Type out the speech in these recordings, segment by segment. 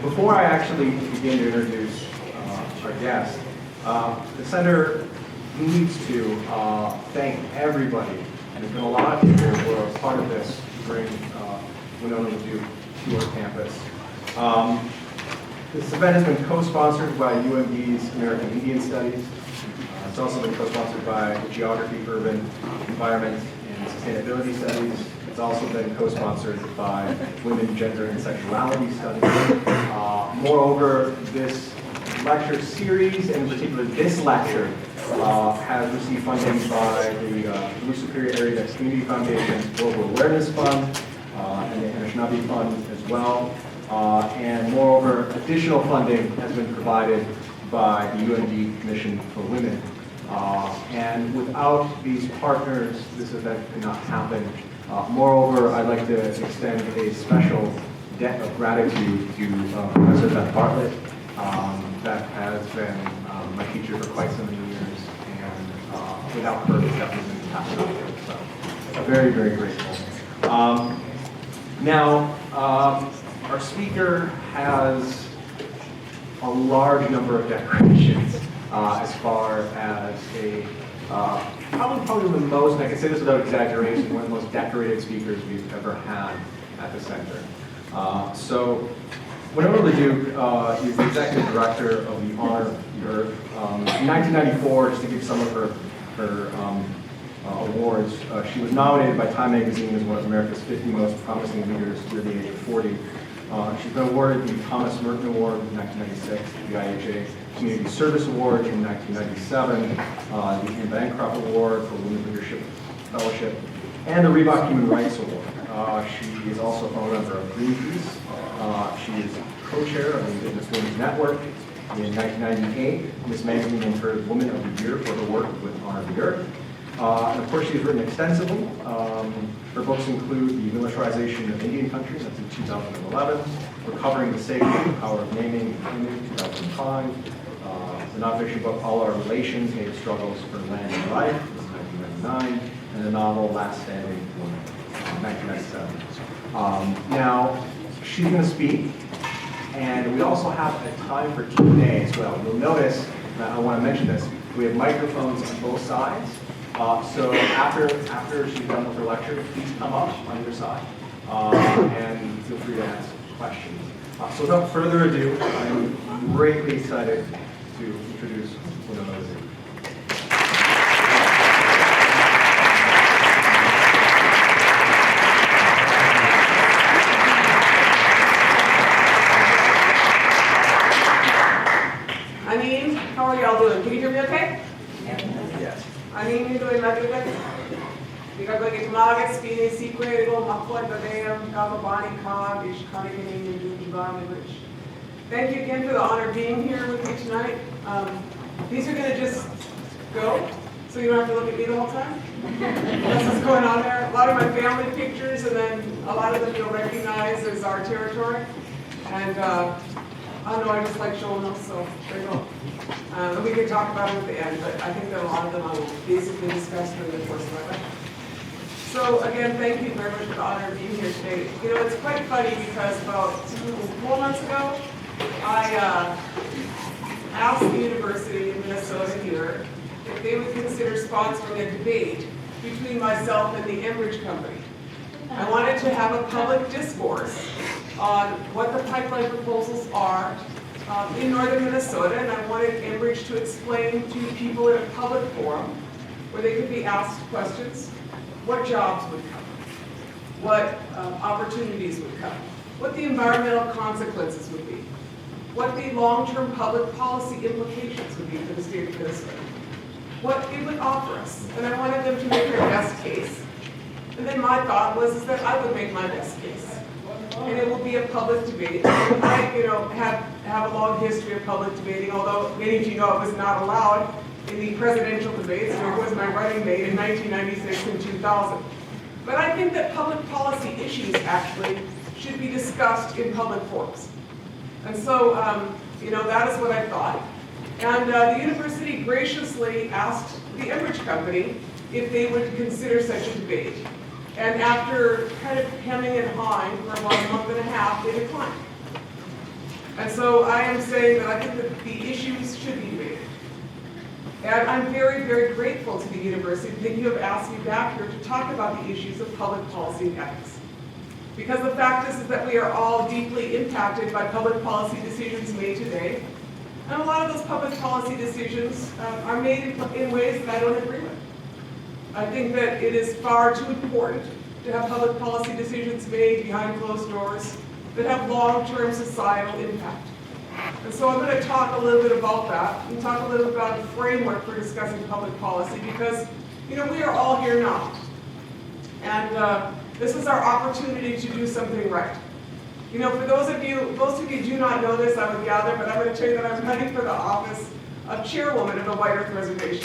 Before I actually begin to introduce our guest, the center needs to thank everybody. And there's been a lot of people who are part of this to bring Winona LaDuke to our campus. This event has been co-sponsored by UMD's American Indian Studies. It's also been co-sponsored by Geography, Urban, Environment, and Sustainability Studies. It's also been co-sponsored by Women, Gender, and Sexuality Studies. Moreover, this lecture series, and in particular this lecture, has received funding by the Duluth Superior Area Next Community Foundation's Global Awareness Fund and the Anishinaabe Fund as well. And moreover, additional funding has been provided by the UMD Commission for Women. And without these partners, this event could not happen. Moreover, I'd like to extend a special debt of gratitude to Professor Beth Bartlett, that has been my teacher for quite so many years, and without her, this definitely wouldn't happen. So, very, very grateful. Our speaker has a large number of decorations as far as a probably the most, and I can say this without exaggeration, one of the most decorated speakers we've ever had at the center. So Winona LaDuke is the executive director of the Honor of the Earth. In 1994, just to give some of her awards, she was nominated by Time Magazine as one of America's 50 most promising leaders under the age of 40. She's been awarded the Thomas Merton Award in 1996, the IHA Community Service Award in 1997, the Anne Bancroft Award for Women Leadership Fellowship, and the Reebok Human Rights Award. She is also a member of Greenpeace. She is co-chair of the Indigenous Women's Network. In 1998, Ms. Magazine named her Woman of the Year for her work with Honor of the Earth. And of course, she's written extensively. Her books include The Militarization of Indian Countries, that's in 2011, Recovering the Sacred, The Power of Naming, in 2005, the nonfiction book All Our Relations, Native Struggles for Land and Life, this is 1999, and the novel Last Standing Woman, 1997. Now, she's going to speak, and we also have a time for Q&A as well. You'll notice, I want to mention this, we have microphones on both sides. So after she's done with her lecture, please come up on either side and feel free to ask questions. So without further ado, I'm greatly excited to introduce Winona LaDuke. How are y'all doing? Can you hear me okay? Yes. Anin doing LaDuke? Bigabagi Magas, Spini, Secret, Makwa, Badam, Gababani, Kab, Ishkanikin, and Dukiban, which. Thank you again for the honor of being here with me tonight. These are going to just go, so you don't have to look at me the whole time. That's what's going on there. A lot of my family pictures, and then a lot of them you'll recognize as our territory. And I don't know, I just like showing them, so there you go. And we can talk about them at the end, but I think that a lot of them I will basically discuss during the course of my lecture. So again, thank you very much for the honor of being here today. You know, it's quite funny because about 4 months ago, I asked the university in Minnesota here if they would consider sponsoring a debate between myself and the Enbridge company. I wanted to have a public discourse on what the pipeline proposals are in northern Minnesota, and I wanted Enbridge to explain to people in a public forum where they could be asked questions, what jobs would come, what opportunities would come, what the environmental consequences would be, what the long-term public policy implications would be for the state of Minnesota, what it would offer us. And I wanted them to make their best case. And then my thought was that I would make my best case. And it will be a public debate. I, have a long history of public debating, although many of you know it was not allowed in the presidential debates. It was my running mate in 1996 and 2000. But I think that public policy issues actually should be discussed in public forums. And so, that is what I thought. And the university graciously asked the Enbridge company if they would consider such a debate. And after kind of hemming and hawing for about a month and a half, they declined. And so I am saying that I think that the issues should be rated. And I'm very, very grateful to the university that you have asked me back here to talk about the issues of public policy and ethics. Because the fact is that we are all deeply impacted by public policy decisions made today. And a lot of those public policy decisions are made in ways that I don't agree with. I think that it is far too important to have public policy decisions made behind closed doors that have long-term societal impact. And so I'm going to talk a little bit about that and talk a little bit about the framework for discussing public policy because, we are all here now. And this is our opportunity to do something right. For those of you, most of you do not know this, I would gather, but I'm going to tell you that I'm running for the office of chairwoman of the White Earth Reservation.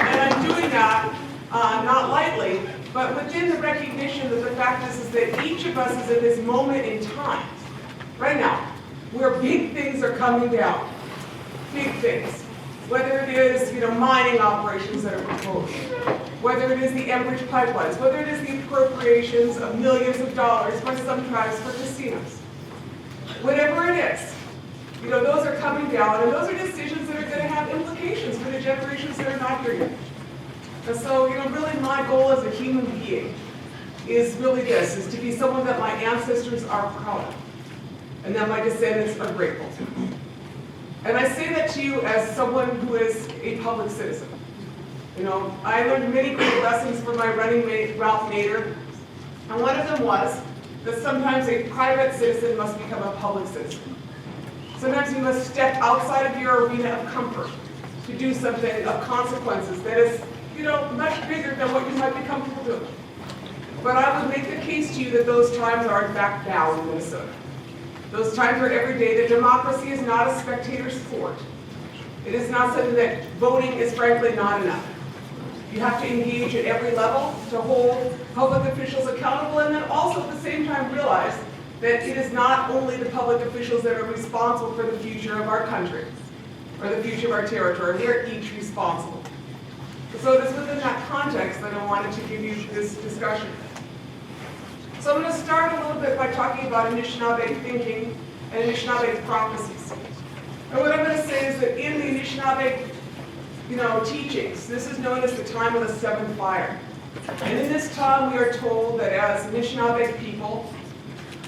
And I'm doing that not lightly, but within the recognition that the fact is that each of us is in this moment in time, right now, where big things are coming down. Big things. Whether it is, mining operations that are proposed, whether it is the Enbridge pipelines, whether it is the appropriations of millions of dollars by some tribes for casinos. Whatever it is, those are coming down, and those are decisions that are going to have implications for the generations that are not here yet. And so, really my goal as a human being is really this, is to be someone that my ancestors are proud of, and that my descendants are grateful to. And I say that to you as someone who is a public citizen. I learned many great lessons from my running mate, Ralph Nader, and one of them was that sometimes a private citizen must become a public citizen. Sometimes you must step outside of your arena of comfort to do something of consequences that is, much bigger than what you might be comfortable doing. But I would make the case to you that those times are in fact now in Minnesota. Those times are every day. That democracy is not a spectator sport. It is not something that voting is frankly not enough. You have to engage at every level to hold public officials accountable, and then also at the same time realize that it is not only the public officials that are responsible for the future of our country or the future of our territory. They're each responsible. So it is within that context that I wanted to give you this discussion. So I'm going to start a little bit by talking about Anishinaabe thinking and Anishinaabe prophecies. And what I'm going to say is that in the Anishinaabe, teachings, this is known as the time of the seventh fire. And in this time, we are told that as Anishinaabe people,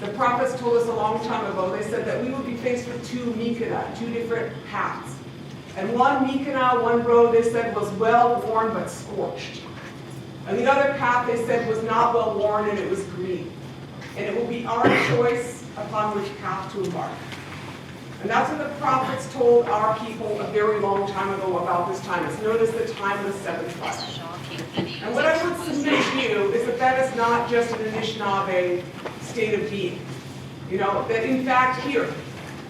the prophets told us a long time ago, they said that we would be faced with two mikana, two different paths. And one mikana, one road, they said, was well-worn but scorched. And the other path, they said, was not well-worn and it was green. And it will be our choice upon which path to embark. And that's what the prophets told our people a very long time ago about this time. It's known as the time of the seventh fire. And what I would submit to you is that that is not just an Anishinaabe state of being. That in fact here,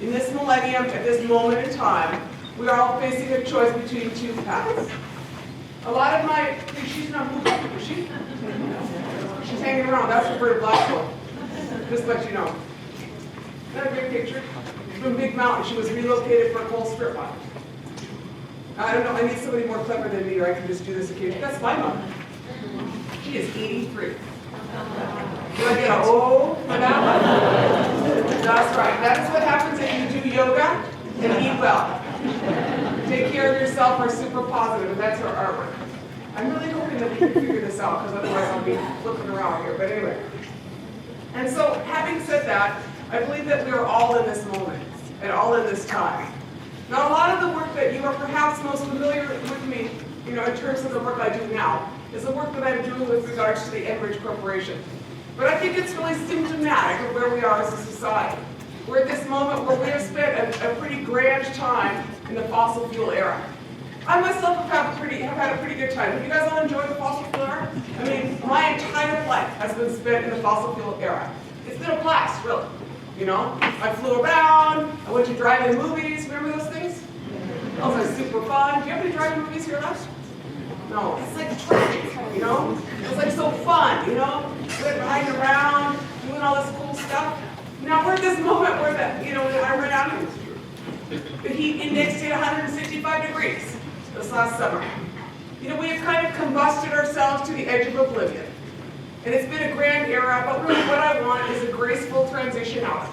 in this millennium, at this moment in time, we are all facing a choice between two paths. A lot of my, she's not moving, is she? She's hanging around, that's her bird Blackfoot. Just to let you know. Is that a great picture? She's from Big Mountain, she was relocated for a coal strip mine. I don't know, I need somebody more clever than me or I can just do this occasionally. That's my mom. She is 83. Do I get a oh for that one? That's right, that is what happens if you do yoga and eat well. Take care of yourself, are super positive, and that's our artwork. I'm really hoping that we can figure this out, because otherwise I'll be looking around here, but anyway. And so, having said that, I believe that we are all in this moment, and all in this time. Now, a lot of the work that you are perhaps most familiar with me, in terms of the work I do now, is the work that I'm doing with regards to the Enbridge Corporation. But I think it's really symptomatic of where we are as a society. We're at this moment where we have spent a pretty grand time in the fossil fuel era. I myself have had a pretty good time. Have you guys all enjoyed the fossil fuel era? I mean, my entire life has been spent in the fossil fuel era. It's been a blast, really. I flew around, I went to drive-in movies, remember those things? Those are super fun. Do you have any drive-in movies here left? No, it's like tragic, It's like so fun, riding around, doing all this cool stuff. Now we're at this moment where I ran out of the heat index hit 165 degrees. The this last summer. You know, we have kind of combusted ourselves to the edge of oblivion. And it's been a grand era, but really what I want is a graceful transition out.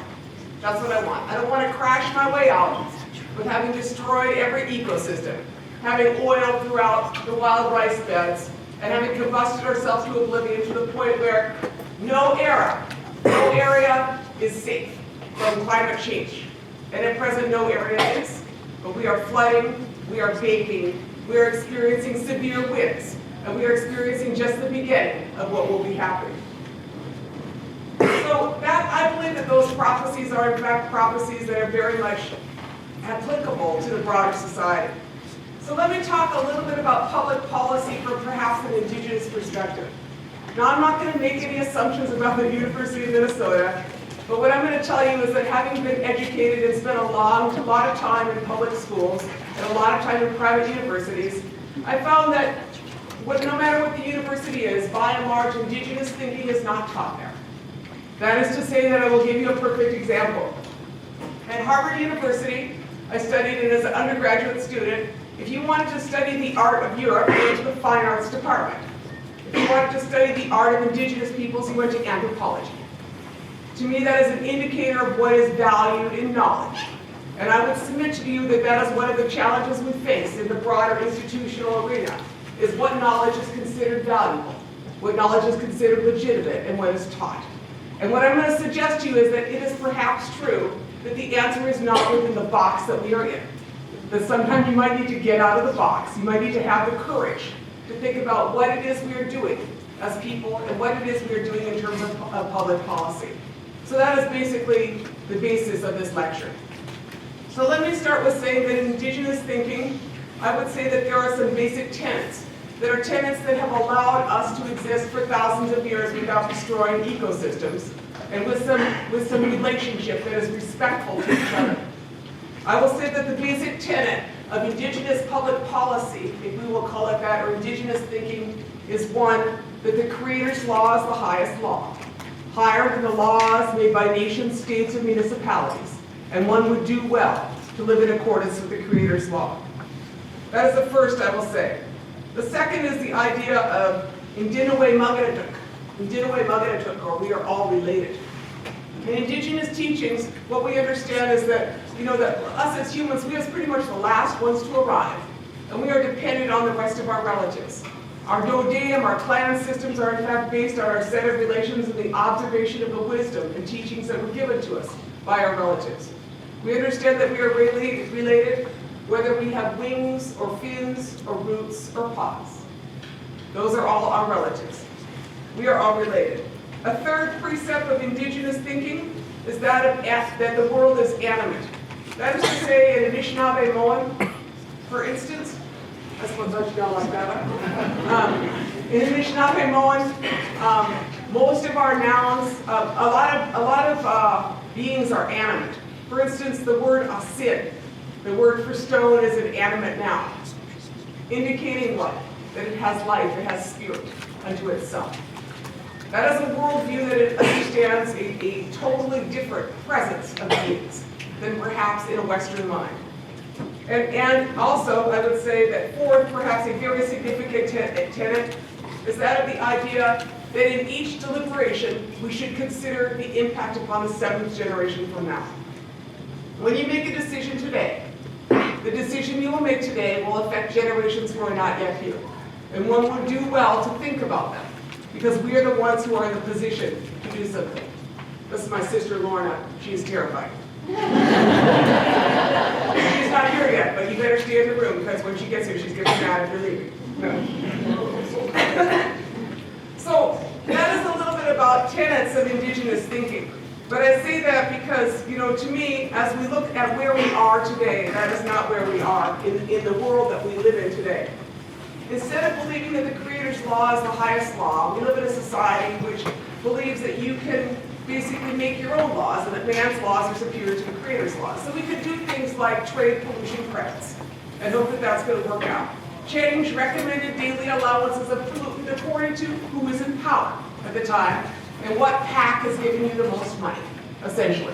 That's what I want. I don't want to crash my way out with having destroyed every ecosystem, having oil throughout the wild rice beds, and having combusted ourselves to oblivion to the point where no area is safe from climate change. And at present, no area is. But we are flooding, we are baking, we are experiencing severe winds, and we are experiencing just the beginning of what will be happening. So I believe that those prophecies are in fact prophecies that are very much applicable to the broader society. So let me talk a little bit about public policy from perhaps an Indigenous perspective. Now, I'm not going to make any assumptions about the University of Minnesota, but what I'm going to tell you is that having been educated and spent a lot of time in public schools and a lot of time in private universities, I found that no matter what the university is, by and large, Indigenous thinking is not taught there. That is to say that I will give you a perfect example. At Harvard University, I studied it as an undergraduate student. If you wanted to study the art of Europe, you went to the Fine Arts Department. If you wanted to study the art of Indigenous peoples, you went to anthropology. To me, that is an indicator of what is valued in knowledge. And I would submit to you that that is one of the challenges we face in the broader institutional arena, is what knowledge is considered valuable, what knowledge is considered legitimate, and what is taught. And what I'm going to suggest to you is that it is perhaps true that the answer is not within the box that we are in. That sometimes you might need to get out of the box. You might need to have the courage to think about what it is we are doing as people and what it is we are doing in terms of public policy. So that is basically the basis of this lecture. So let me start with saying that in Indigenous thinking, I would say that there are some basic tenets that are tenets that have allowed us to exist for thousands of years without destroying ecosystems and with some relationship that is respectful to each other. I will say that the basic tenet of Indigenous public policy, if we will call it that, or Indigenous thinking, is one, that the Creator's law is the highest law, higher than the laws made by nations, states, and municipalities, and one would do well to live in accordance with the Creator's law. That is the first I will say. The second is the idea of Indinaway Muganatuk, or we are all related. In Indigenous teachings, what we understand is that, that us as humans, we are pretty much the last ones to arrive, and we are dependent on the rest of our relatives. Our dodeum, our clan systems are in fact based on our set of relations and the observation of the wisdom and teachings that were given to us by our relatives. We understand that we are related whether we have wings or fins or roots or paws. Those are all our relatives. We are all related. A third precept of Indigenous thinking is that the world is animate. That is to say, in Anishinaabe-Moan, for instance, I suppose I should go like that. In Anishinaabe-Moan, most of our nouns, a lot of beings are animate. For instance, the word asid, the word for stone, is an animate noun, indicating what? That it has life, it has spirit unto itself. That is a worldview that it understands a totally different presence of beings than perhaps in a Western mind. And also, I would say that fourth, perhaps a very significant tenet, is that of the idea that in each deliberation, we should consider the impact upon the seventh generation from now. When you make a decision today, the decision you will make today will affect generations who are not yet here. And one would do well to think about them, because we are the ones who are in the position to do something. This is my sister Lorna. She is terrified. She's not here yet, but you better stay in the room, because when she gets here, she's going to be mad if you're leaving. No. So that is a little bit about tenets of Indigenous thinking. But I say that because, to me, as we look at where we are today, that is not where we are in the world that we live in today. Instead of believing that the Creator's law is the highest law, we live in a society which believes that you can basically make your own laws and that man's laws are superior to the Creator's laws. So we could do things like trade pollution credits and hope that that's going to work out. Change recommended daily allowances of pollutant according to who is in power at the time and what pack is giving you the most money, essentially.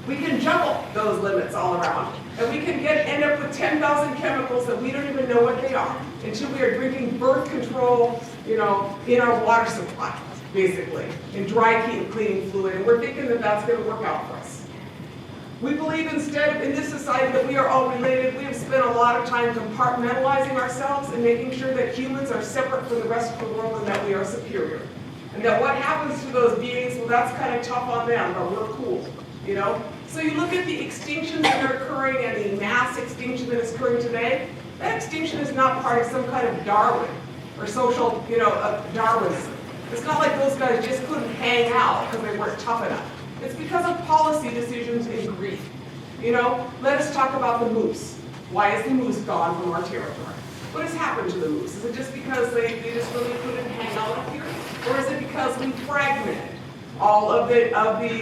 We can juggle those limits all around. And we can end up with 10,000 chemicals that we don't even know what they are until we are drinking birth control, in our water supply, basically, in dry cleaning fluid. And we're thinking that that's going to work out for us. We believe instead, in this society, that we are all related. We have spent a lot of time compartmentalizing ourselves and making sure that humans are separate from the rest of the world and that we are superior. And that what happens to those beings, well, that's kind of tough on them, but we're cool, So you look at the extinctions that are occurring and the mass extinction that is occurring today, that extinction is not part of some kind of Darwin or social, Darwinism. It's not like those guys just couldn't hang out because they weren't tough enough. It's because of policy decisions in greed. Let us talk about the moose. Why is the moose gone from our territory? What has happened to the moose? Is it just because they just really couldn't hang out up here? Or is it because we fragmented all of the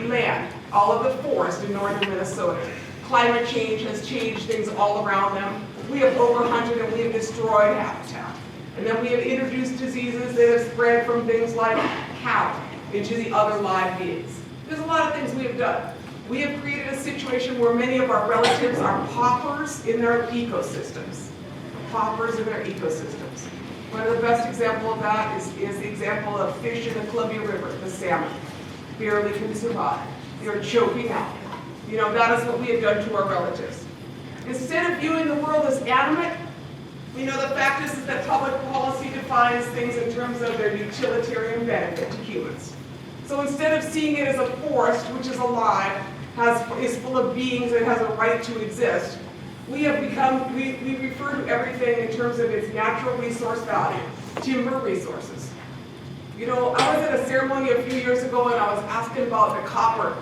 land, all of the forest in northern Minnesota? Climate change has changed things all around them. We have overhunted and we have destroyed habitat. And then we have introduced diseases that have spread from things like cattle into the other live beings. There's a lot of things we have done. We have created a situation where many of our relatives are paupers in their ecosystems. Paupers in their ecosystems. One of the best examples of that is the example of fish in the Columbia River, the salmon. Barely can survive. They're choking out. That is what we have done to our relatives. Instead of viewing the world as animate, the fact is that public policy defines things in terms of their utilitarian benefit to humans. So instead of seeing it as a forest, which is alive, is full of beings and has a right to exist, we refer to everything in terms of its natural resource value, timber resources. I was at a ceremony a few years ago and I was asking about the copper,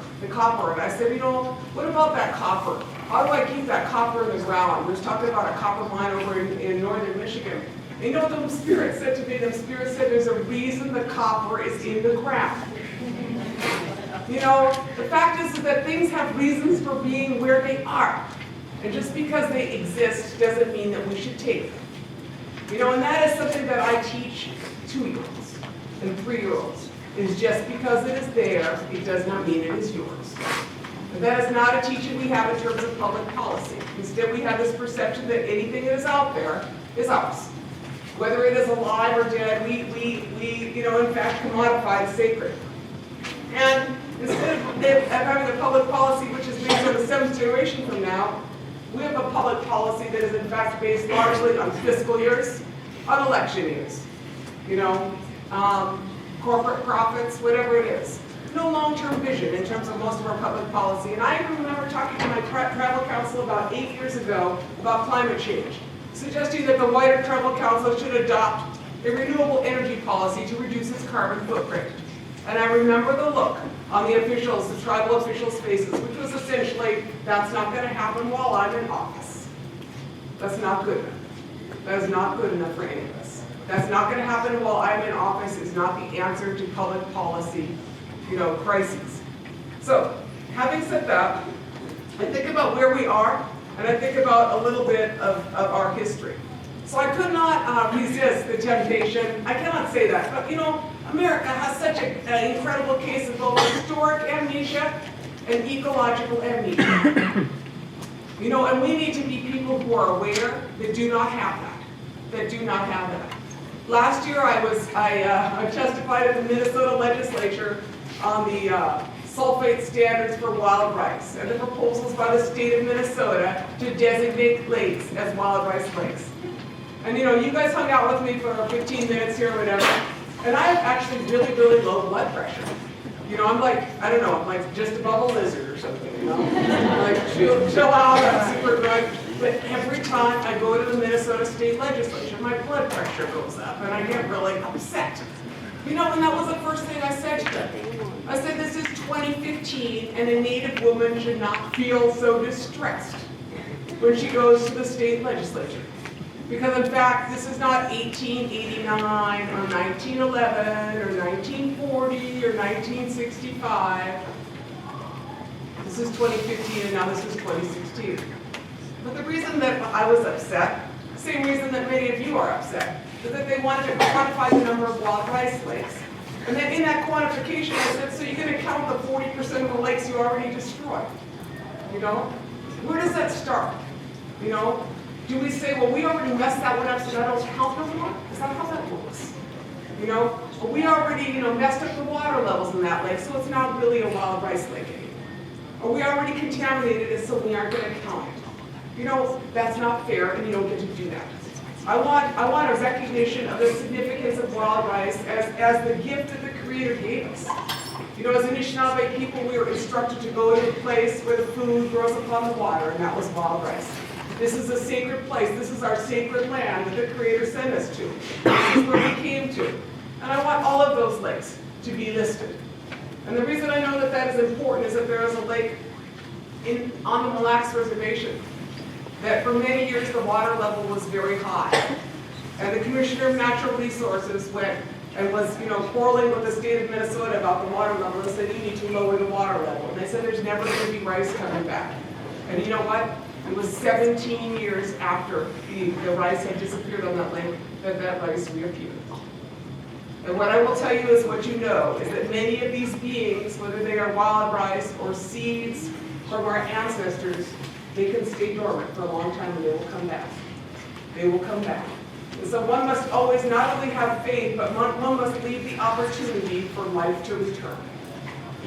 and I said, what about that copper? How do I keep that copper in the ground? We were talking about a copper mine over in northern Michigan. And what the spirit said to me? The spirit said there's a reason the copper is in the ground. The fact is that things have reasons for being where they are. And just because they exist doesn't mean that we should take them. And that is something that I teach 2-year-olds and 3-year-olds. Is just because it is there, it does not mean it is yours. And that is not a teaching we have in terms of public policy. Instead, we have this perception that anything that is out there is ours. Whether it is alive or dead, we in fact commodify the sacred. And instead of having a public policy which is based on the 7th generation from now, we have a public policy that is in fact based largely on fiscal years, on election years, corporate profits, whatever it is. No long-term vision in terms of most of our public policy. And I remember talking to my tribal council about 8 years ago about climate change, suggesting that the wider tribal council should adopt a renewable energy policy to reduce its carbon footprint. And I remember the look on the tribal officials' faces, which was essentially, that's not going to happen while I'm in office. That's not good enough. That is not good enough for any of us. That's not going to happen while I'm in office is not the answer to public policy, crises. So, having said that, I think about where we are, and I think about a little bit of our history. So I could not resist the temptation, I cannot say that, but America has such an incredible case of both historic amnesia and ecological amnesia. And we need to be people who are aware that do not have that. Last year I testified at the Minnesota legislature on the sulfate standards for wild rice and the proposals by the state of Minnesota to designate lakes as wild rice lakes. And you guys hung out with me for 15 minutes here or whatever, and I have actually really, really low blood pressure. I'm like, I don't know, I'm like just above a lizard or something, like chill out, I'm super good. But every time I go to the Minnesota State Legislature, my blood pressure goes up and I get really upset. And that was the first thing I said to them. I said, this is 2015 and a Native woman should not feel so distressed when she goes to the state legislature. Because in fact, this is not 1889 or 1911 or 1940 or 1965. This is 2015 and now this is 2016. But the reason that I was upset, same reason that many of you are upset, is that they wanted to quantify the number of wild rice lakes. And then in that quantification, I said, so you're going to count the 40% of the lakes you already destroyed. Where does that start? You know? Do we say, well, we already messed that one up, so that don't count no more? Is that how that works? You know? Well, we already, messed up the water levels in that lake, so it's not really a wild rice lake anymore. Or we already contaminated it, so we aren't going to count it. That's not fair, and you don't get to do that. I want a recognition of the significance of wild rice as the gift that the Creator gave us. As Anishinaabe people, we were instructed to go to a place where the food grows upon the water, and that was wild rice. This is a sacred place. This is our sacred land that the Creator sent us to. This is where we came to. And I want all of those lakes to be listed. And the reason I know that that is important is that there is a lake on the Mille Lacs Reservation that for many years the water level was very high. And the Commissioner of Natural Resources went and was, quarreling with the state of Minnesota about the water level and said, you need to lower the water level. And they said there's never going to be rice coming back. And you know what? It was 17 years after the rice had disappeared on that lake that rice reappeared. And what I will tell you is what you know, is that many of these beings, whether they are wild rice or seeds from our ancestors, they can stay dormant for a long time and they will come back. They will come back. And so one must always not only have faith, but one must leave the opportunity for life to return.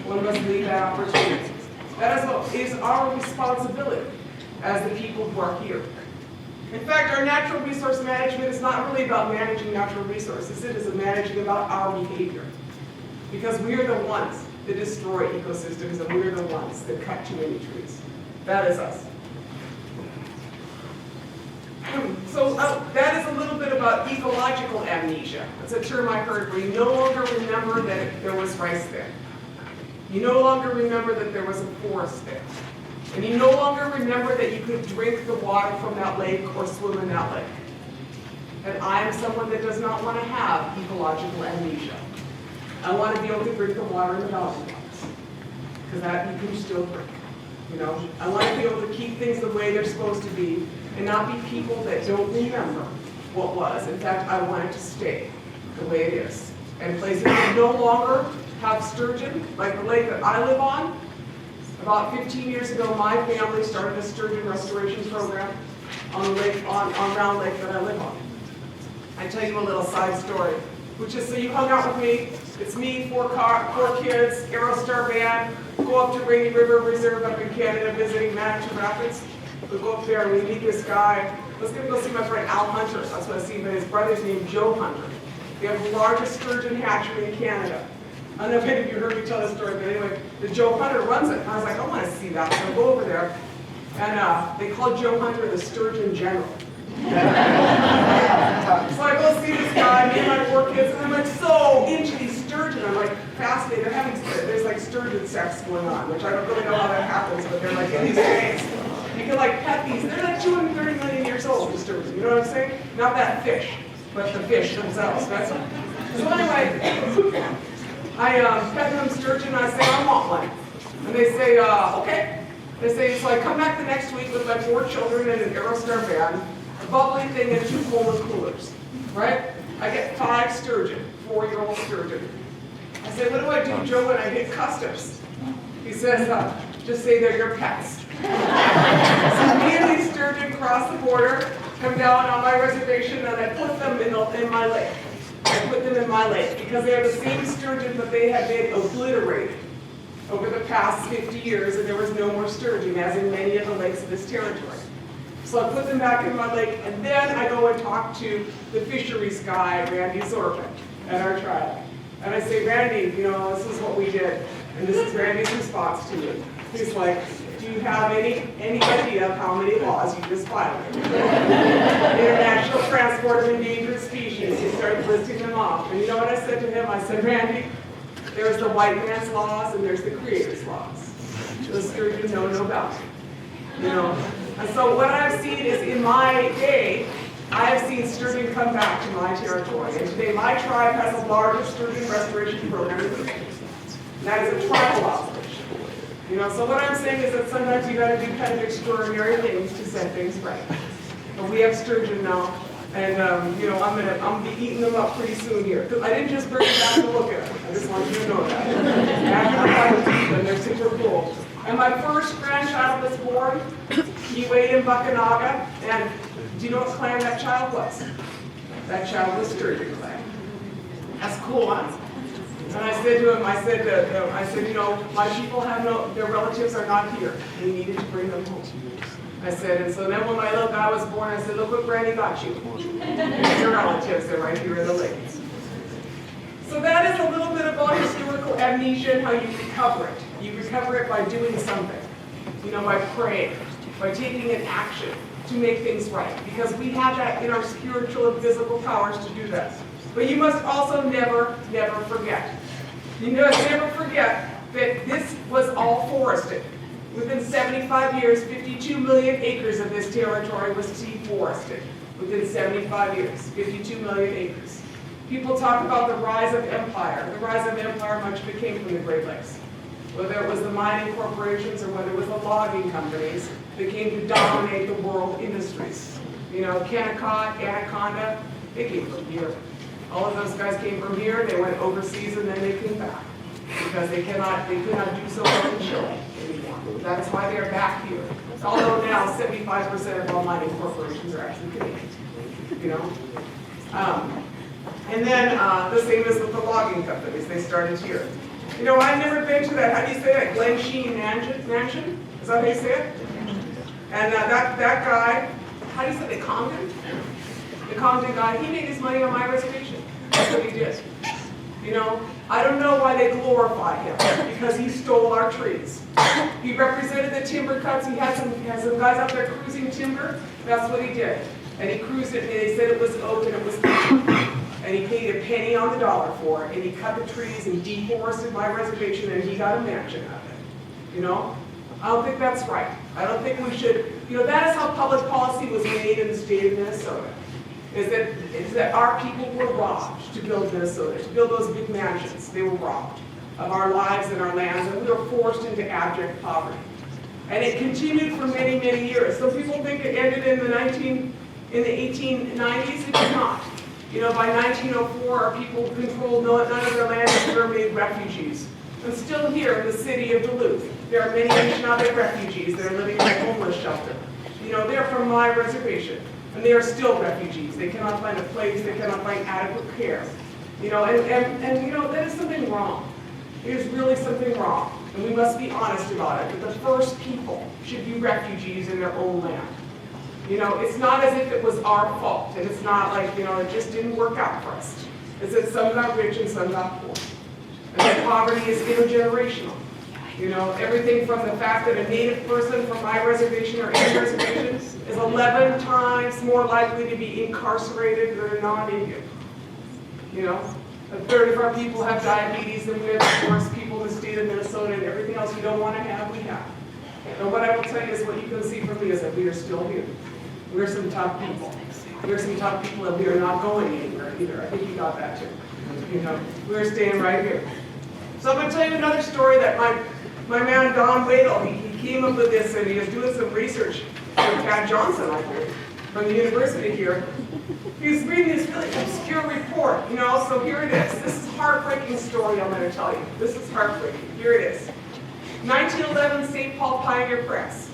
One must leave that opportunity. That is our responsibility as the people who are here. In fact, our natural resource management is not really about managing natural resources. It is managing about our behavior. Because we are the ones that destroy ecosystems, and we are the ones that cut too many trees. That is us. So that is a little bit about ecological amnesia. That's a term I heard where you no longer remember that there was rice there. You no longer remember that there was a forest there. And you no longer remember that you could drink the water from that lake or swim in that lake. And I am someone that does not want to have ecological amnesia. I want to be able to drink the water in the mountain waters. Because that you can still drink. I want to be able to keep things the way they're supposed to be and not be people that don't remember what was. In fact, I want it to stay the way it is. And places that no longer have sturgeon, like the lake that I live on. About 15 years ago, my family started a sturgeon restoration program on the lake, on Round Lake that I live on. I tell you a little side story, which is, so you hung out with me. It's me, four kids, Aerostar band, go up to Rainy River Reserve up in Canada visiting Manitou Rapids. We go up there and we meet this guy. I was going to go see my friend Al Hunter. That's what I see, but his brother's named Joe Hunter. They have the largest sturgeon hatchery in Canada. I don't know if any of you heard me tell this story, but anyway, the Joe Hunter runs it. And I was like, I want to see that. So I go over there, and they call Joe Hunter the Sturgeon General. So I go see this guy, me and my four kids, and I'm like so into these sturgeon. I'm like fascinated. There's like sturgeon sex going on, which I don't really know how that happens, but they're like in these tanks. You can like pet these. They're like 230 million years old, the sturgeon. You know what I'm saying? Not that fish, but the fish themselves. Right? So anyway, I pet them sturgeon, and I say, I want one. And they say, okay. They say, so I come back the next week with my 4 children and an Aerostar van, a bubbly thing and 2 Coleman coolers, right? I get 5 sturgeon, 4-year-old sturgeon. I say, what do I do, Joe, when I hit customs? He says, just say they're your pets. So me and these sturgeon cross the border, come down on my reservation, and I put them in my lake. I put them in my lake because they are the same sturgeon, but they have been obliterated over the past 50 years, and there was no more sturgeon, as in many of the lakes of this territory. So I put them back in my lake, and then I go and talk to the fisheries guy, Randy Zorkin, at our tribe. And I say, Randy, this is what we did, and this is Randy's response to me. He's like, do you have any idea of how many laws you just violated? International Transport of Endangered Species. He started listing them off. And you know what I said to him? I said, Randy, there's the white man's laws and there's the creator's laws. The sturgeon know no bounty. And so what I've seen is in my day, I have seen sturgeon come back to my territory. And today my tribe has the largest sturgeon restoration program in the country. And that is a tribal operation. So what I'm saying is that sometimes you got to do kind of extraordinary things to set things right. But we have sturgeon now, and I'm gonna be eating them up pretty soon here. Because I didn't just bring them back to look at them. I just want you to know that. After I eat them, they're super cool. And my first grandchild was born. He weighed in Buckanaga, and do you know what clan that child was? That child was Sturgeon clan. That's cool, huh? And I said to him, I said, you know, my people have their relatives are not here. We needed to bring them home. I said, and so then when my little guy was born, I said, look what Granny got you. Your relatives, they're right here in the lakes. So that is a little bit about historical amnesia and how you recover it. You recover it by doing something, you know, by praying, by taking an action to make things right. Because we have that in our spiritual and physical powers to do that. But you must also never, never forget. You must never forget that this was all forested. Within 75 years, 52 million acres of this territory was deforested. Within 75 years, 52 million acres. People talk about the rise of empire. The rise of empire, much of it came from the Great Lakes. Whether it was the mining corporations or whether it was the logging companies that came to dominate the world industries. You know, Kennecott, Anaconda, they came from here. All of those guys came from here, they went overseas, and then they came back. Because they could not do so well in Chile anymore. That's why they're back here. Although now 75% of all mining corporations are actually Canadian. You know? And then the same as with the logging companies, they started here. You know, I've never been to that, how do you say that, Glen Sheen Mansion? Is that how you say it? And that guy, how do you say, the Congdon? The Congdon guy, he made his money on my reservation. That's what he did. You know, I don't know why they glorify him, because he stole our trees. He represented the timber cuts. He had some guys up there cruising timber. That's what he did. And he cruised it, and they said it was oak and it was and he paid a penny on the dollar for it, and he cut the trees and deforested my reservation, and he got a mansion out of it. You know? I don't think that's right. I don't think we should, you know, that is how public policy was made in the state of Minnesota. Is that our people were robbed to build Minnesota, to build those big mansions. They were robbed of our lives and our lands, and we were forced into abject poverty. And it continued for many, many years. Some people think it ended in the 1890s. It did not. You know, by 1904, our people controlled none of their land, and were made refugees. And still here in the city of Duluth, there are many Anishinaabe refugees that are living in a homeless shelter. You know, they're from my reservation. And they are still refugees. They cannot find a place. They cannot find adequate care. You know, and you know, that is something wrong. It is really something wrong. And we must be honest about it. That the first people should be refugees in their own land. You know, it's not as if it was our fault. And it's not like, you know, it just didn't work out for us. It's that some got rich and some got poor. And that poverty is intergenerational. You know, everything from the fact that a native person from my reservation or any reservation is 11 times more likely to be incarcerated than a non-Indian. You know, a third of our people have diabetes, and we have the poorest people in the state of Minnesota, and everything else we don't want to have, we have. And what I will tell you is what you can see from me is that we are still here. We're some tough people. We're some tough people, and we are not going anywhere either. I think you got that too. You know, we're staying right here. So I'm going to tell you another story that my man Don Wadle, he came up with this, and he was doing some research with Tad Johnson, I believe, from the university here. He was reading this really obscure report, you know, so here it is. This is a heartbreaking story I'm going to tell you. This is heartbreaking. Here it is. 1911, St. Paul Pioneer Press,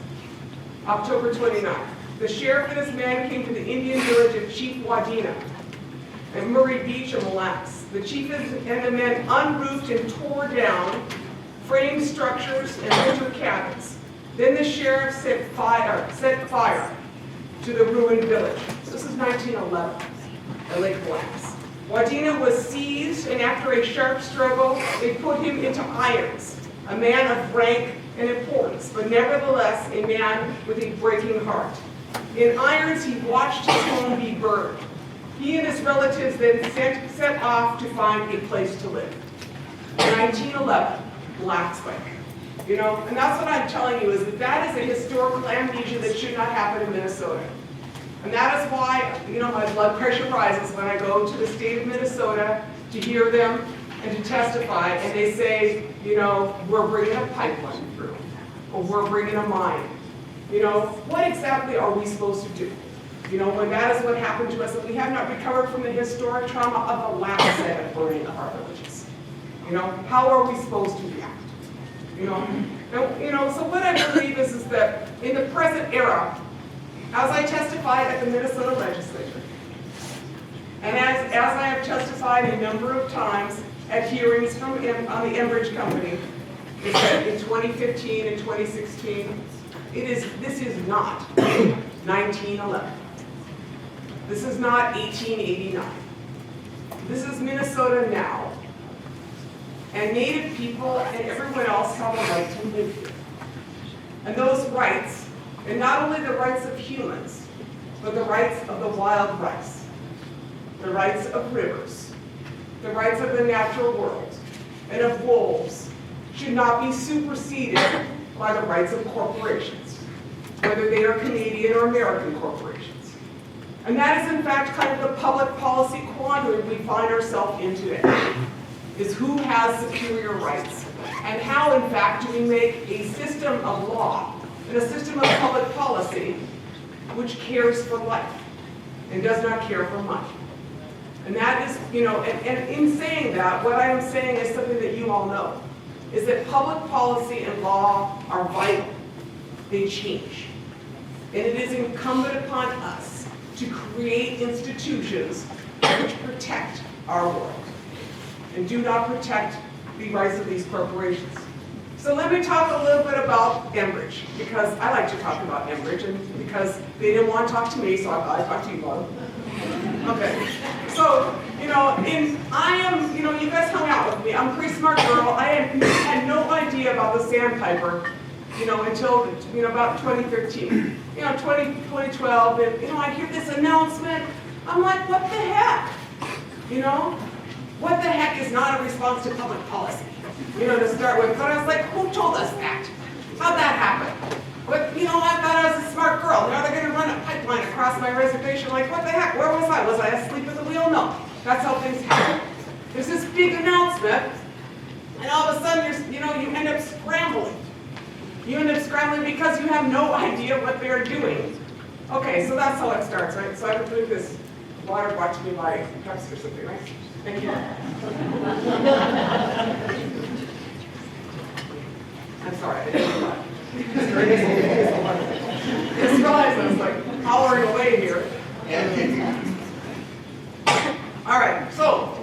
October 29th. The sheriff and his men came to the Indian village of Chief Wadena at Murray Beach and Mille Lacs. The chief and the men unroofed and tore down frame structures and winter cabins. Then the sheriff set fire to the ruined village. This is 1911 at Lake Black's. Wadena was seized, and after a sharp struggle, they put him into irons, a man of rank and importance, but nevertheless a man with a breaking heart. In irons, he watched his home be burned. He and his relatives then set off to find a place to live. 1911, Black's Lake. You know, and that's what I'm telling you, is that is a historical amnesia that should not happen in Minnesota. And that is why, you know, my blood pressure rises when I go to the state of Minnesota to hear them and to testify, and they say, you know, we're bringing a pipeline through, or we're bringing a mine. You know, what exactly are we supposed to do? You know, when that is what happened to us, and we have not recovered from the historic trauma of the last set of burning of our villages. You know, how are we supposed to react? So what I believe is that in the present era, as I testified at the Minnesota legislature, and as I have testified a number of times at hearings on the Enbridge Company, is that in 2015 and 2016, this is not 1911. This is not 1889. This is Minnesota now. And Native people and everyone else have a right to live here. And those rights, and not only the rights of humans, but the rights of the wild rice, the rights of rivers, the rights of the natural world, and of wolves, should not be superseded by the rights of corporations, whether they are Canadian or American corporations. And that is in fact kind of the public policy quandary we find ourselves in today, is who has superior rights, and how in fact do we make a system of law and a system of public policy which cares for life and does not care for money. And that is, and in saying that, what I am saying is something that you all know, is that public policy and law are vital. They change. And it is incumbent upon us to create institutions which protect our world and do not protect the rights of these corporations. So let me talk a little bit about Enbridge, because I like to talk about Enbridge, and because they didn't want to talk to me, so I thought I'd talk to you about it. Okay, so, I am, you guys hung out with me. I'm a pretty smart girl. I had no idea about the sandpiper, until, about 2013. 2012, and, I hear this announcement. I'm like, what the heck? What the heck is not a response to public policy? To start with. But I was like, who told us that? How'd that happen? But, I thought I was a smart girl. Now they're going to run a pipeline across my reservation. Like, what the heck? Where was I? Was I asleep at the wheel? No. That's how things happen. There's this big announcement, and all of a sudden, you end up scrambling. You end up scrambling because you have no idea what they're doing. Okay, so that's how it starts, right? So I have to drink this water brought to me by Pepsi or something, right? Thank you. I'm sorry, I didn't know that. I just realized I was like hollering away here. All right, so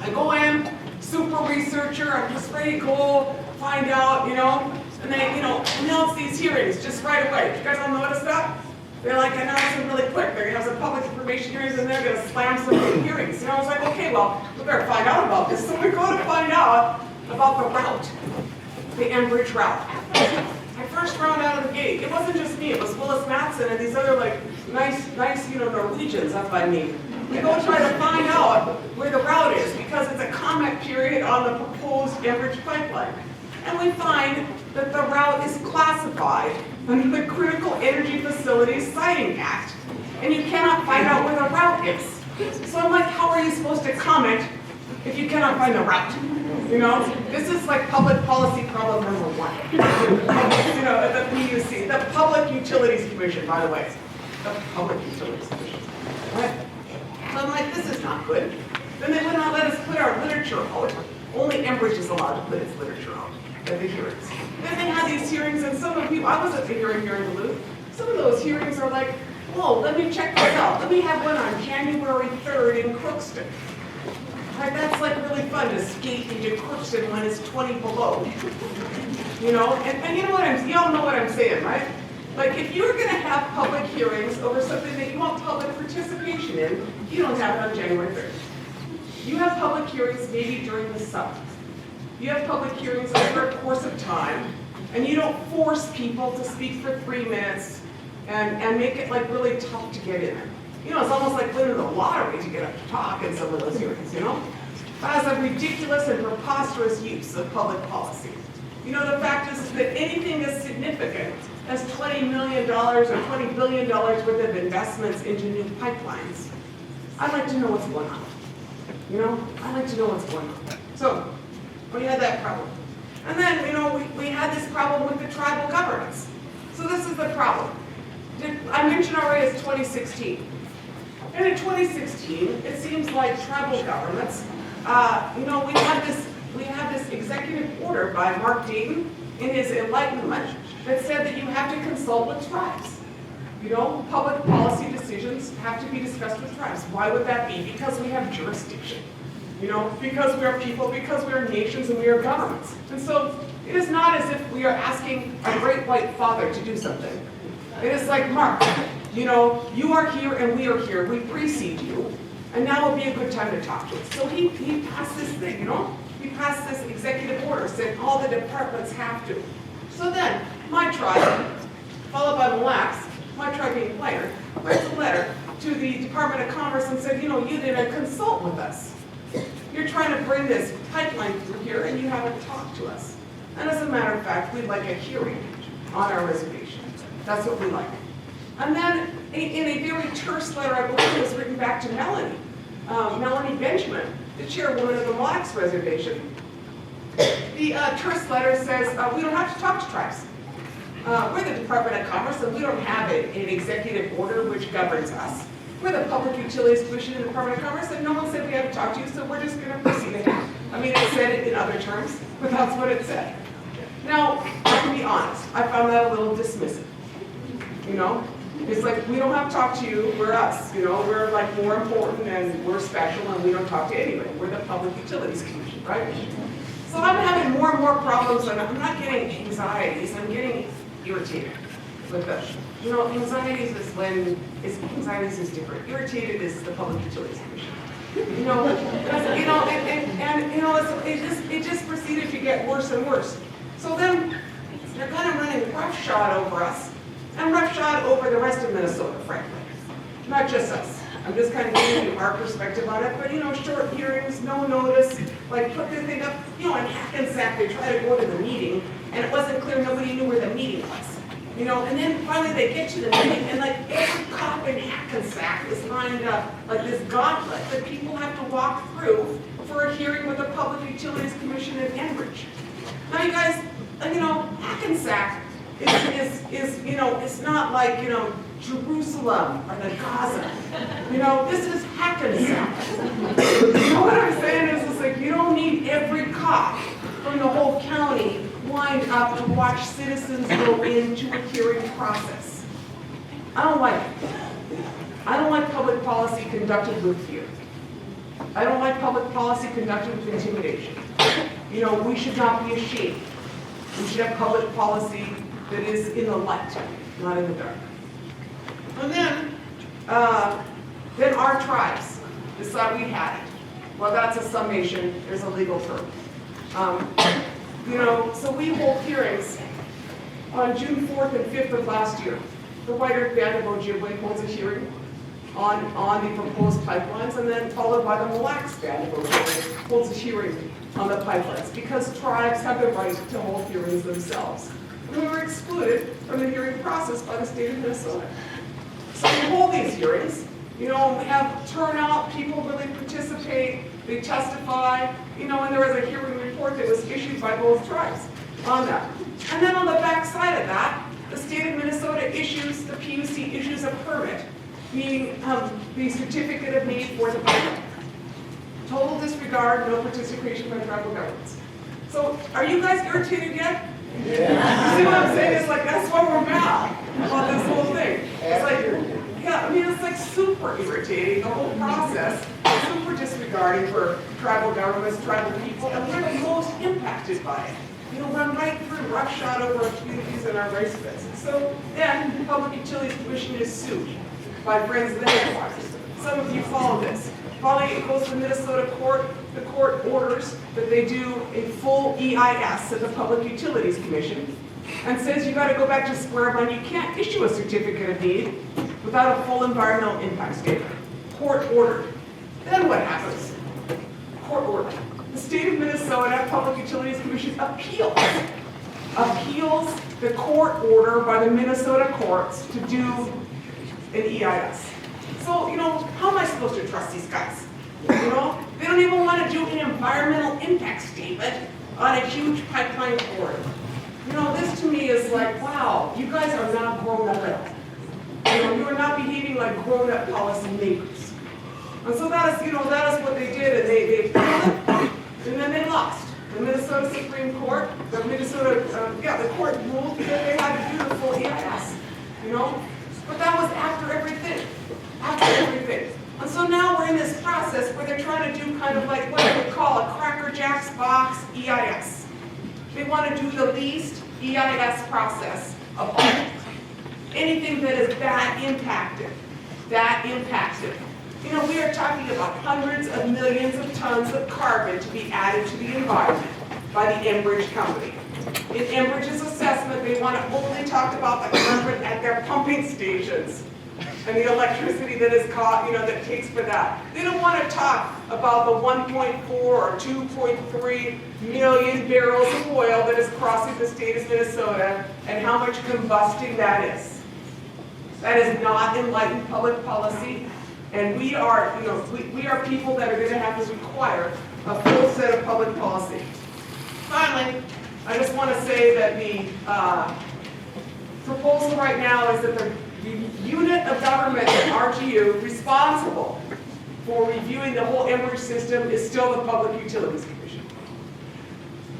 I go in, super researcher, I'm just ready to go find out, and they, announce these hearings just right away. You guys all notice that? They're like announcing really quick. They're gonna have some public information hearings and they're gonna slam some hearings. I was like, okay, well, we better find out about this. So we go to find out about the route, the Enbridge route. I first round out of the gate. It wasn't just me. It was Willis Matson and these other nice, Norwegians up by me. We go try to find out where the route is because it's a comment period on the proposed Enbridge pipeline. And we find that the route is classified under the Critical Energy Facilities Siting Act. And you cannot find out where the route is. So I'm like, how are you supposed to comment if you cannot find the route? This is like public policy problem number one. The PUC, the Public Utilities Commission, by the way. The Public Utilities Commission. Right? So I'm like, this is not good. Then they would not let us put our literature out. Only Enbridge is allowed to put its literature out at the hearings. Then they had these hearings, and some of you, I was at the hearing here in Duluth, some of those hearings are like, whoa, let me check this out. Let me have one on January 3rd in Crookston. Right, that's like really fun to skate into Crookston when it's 20 below. And you know what y'all know what I'm saying, right? Like if you're gonna have public hearings over something that you want public participation in, you don't have it on January 3rd. You have public hearings maybe during the summer. You have public hearings over a course of time, and you don't force people to speak for 3 minutes and make it like really tough to get in. It's almost like winning the lottery to get up to talk in some of those hearings, That is a ridiculous and preposterous use of public policy. The fact is that anything as significant as $20 million or $20 billion worth of investments into new pipelines, I'd like to know what's going on. I'd like to know what's going on. So, we had that problem. And then, we had this problem with the tribal governance. So this is the problem. I mentioned already it's 2016. And in 2016, it seems like tribal governments, we had we have this executive order by Mark Dayton in his Enlightenment that said that you have to consult with tribes. You know, public policy decisions have to be discussed with tribes. Why would that be? Because we have jurisdiction. You know, because we are people, because we are nations, and we are governments. And so it is not as if we are asking a great white father to do something. It is like, Mark, you know, you are here and we are here. We precede you. And now would be a good time to talk to us. So he passed this thing, you know? He passed this executive order saying all the departments have to. So then, my tribe, followed by Mille Lacs, my tribe being Player, writes a letter to the Department of Commerce and said, you know, you didn't consult with us. You're trying to bring this pipeline through here and you haven't talked to us. And as a matter of fact, we'd like a hearing on our reservation. That's what we like. And then in a very terse letter, I believe it was written back to Melanie, Melanie Benjamin, the chairwoman of the Mille Lacs Reservation. The terse letter says, we don't have to talk to tribes. We're the Department of Commerce and we don't have an executive order which governs us. We're the Public Utilities Commission in the Department of Commerce and no one said we had to talk to you, so we're just going to proceed ahead. I mean, it said it in other terms, but that's what it said. Now, I can be honest, I found that a little dismissive. You know, it's like, we don't have to talk to you, we're us. You know, we're like more important and we're special and we don't talk to anybody. We're the Public Utilities Commission, right? So I'm having more and more problems and I'm not getting anxieties, I'm getting irritated with this. You know, anxieties is different. Irritated is the Public Utilities Commission. You know, it just proceeded to get worse and worse. So then they're kind of running roughshod over us and roughshod over the rest of Minnesota, frankly. Not just us. I'm just kind of giving you our perspective on it, but you know, short hearings, no notice, like put the thing up, you know, in Hackensack they try to go to the meeting and it wasn't clear, nobody knew where the meeting was. You know, and then finally they get to the meeting and like every cop in Hackensack is lined up like this gauntlet that people have to walk through for a hearing with the Public Utilities Commission in Enbridge. Now you guys, you know, Hackensack is you know, it's not like, you know, Jerusalem or the Gaza. You know, this is Hackensack. You know what I'm saying is, it's like you don't need every cop from the whole county lined up to watch citizens go into a hearing process. I don't like it. I don't like public policy conducted with fear. I don't like public policy conducted with intimidation. You know, we should not be ashamed. We should have public policy that is in the light, not in the dark. And then our tribes decide we had it. Well, that's a summation. There's a legal term. You know, so we hold hearings on June 4th and 5th of last year. The White Earth Band of Ojibwe holds a hearing on the proposed pipelines, and then followed by the Mille Lacs Band of Ojibwe holds a hearing on the pipelines, because tribes have the right to hold hearings themselves. And we were excluded from the hearing process by the state of Minnesota. So we hold these hearings, you know, we have turnout, people really participate, they testify, you know, and there was a hearing report that was issued by both tribes on that. And then on the back side of that, the state of Minnesota issues, the PUC issues a permit, meaning the certificate of need for the pipeline. Total disregard, no participation by tribal governments. So are you guys irritated yet? Yeah. See what I'm saying? It's like, that's why we're mad about this whole thing. It's like, yeah, I mean, it's like super irritating, the whole process, super disregarding for tribal governments, tribal people, and we're the most impacted by it. You know, run right through, roughshod over our communities and our rice beds. So then, the Public Utilities Commission is sued by Friends of the Headwaters. Some of you follow this. Finally, it goes to the Minnesota court. The court orders that they do a full EIS at the Public Utilities Commission and says you got to go back to square one. You can't issue a certificate of need without a full environmental impact statement. Court ordered. Then what happens? Court order. The state of Minnesota Public Utilities Commission appeals the court order by the Minnesota courts to do an EIS. So, you know, how am I supposed to trust these guys? You know, they don't even want to do an environmental impact statement on a huge pipeline corridor. You know, this to me is like, wow, you guys are not grown up at all. You know, you are not behaving like grown-up policymakers. And so that is, you know, that is what they did, and they failed it, and then they lost. the Minnesota Supreme Court, the Minnesota, the court ruled that they had to do the full EIS, you know? But that was after everything. And so now we're in this process where they're trying to do kind of like what they would call a Cracker Jacks box EIS. They want to do the least EIS process of all. Anything that is that impacted. You know, we are talking about hundreds of millions of tons of carbon to be added to the environment by the Enbridge company. In Enbridge's assessment, they want to only talk about the carbon at their pumping stations and the electricity that is caught, you know, that takes for that. They don't want to talk about the 1.4 or 2.3 million barrels of oil that is crossing the state of Minnesota and how much combusting that is. That is not enlightened public policy, and we are, you know, we are people that are going to have to require a full set of public policy. Finally, I just want to say that the proposal right now is that the unit of government, RGU, responsible for reviewing the whole Enbridge system is still the Public Utilities Commission.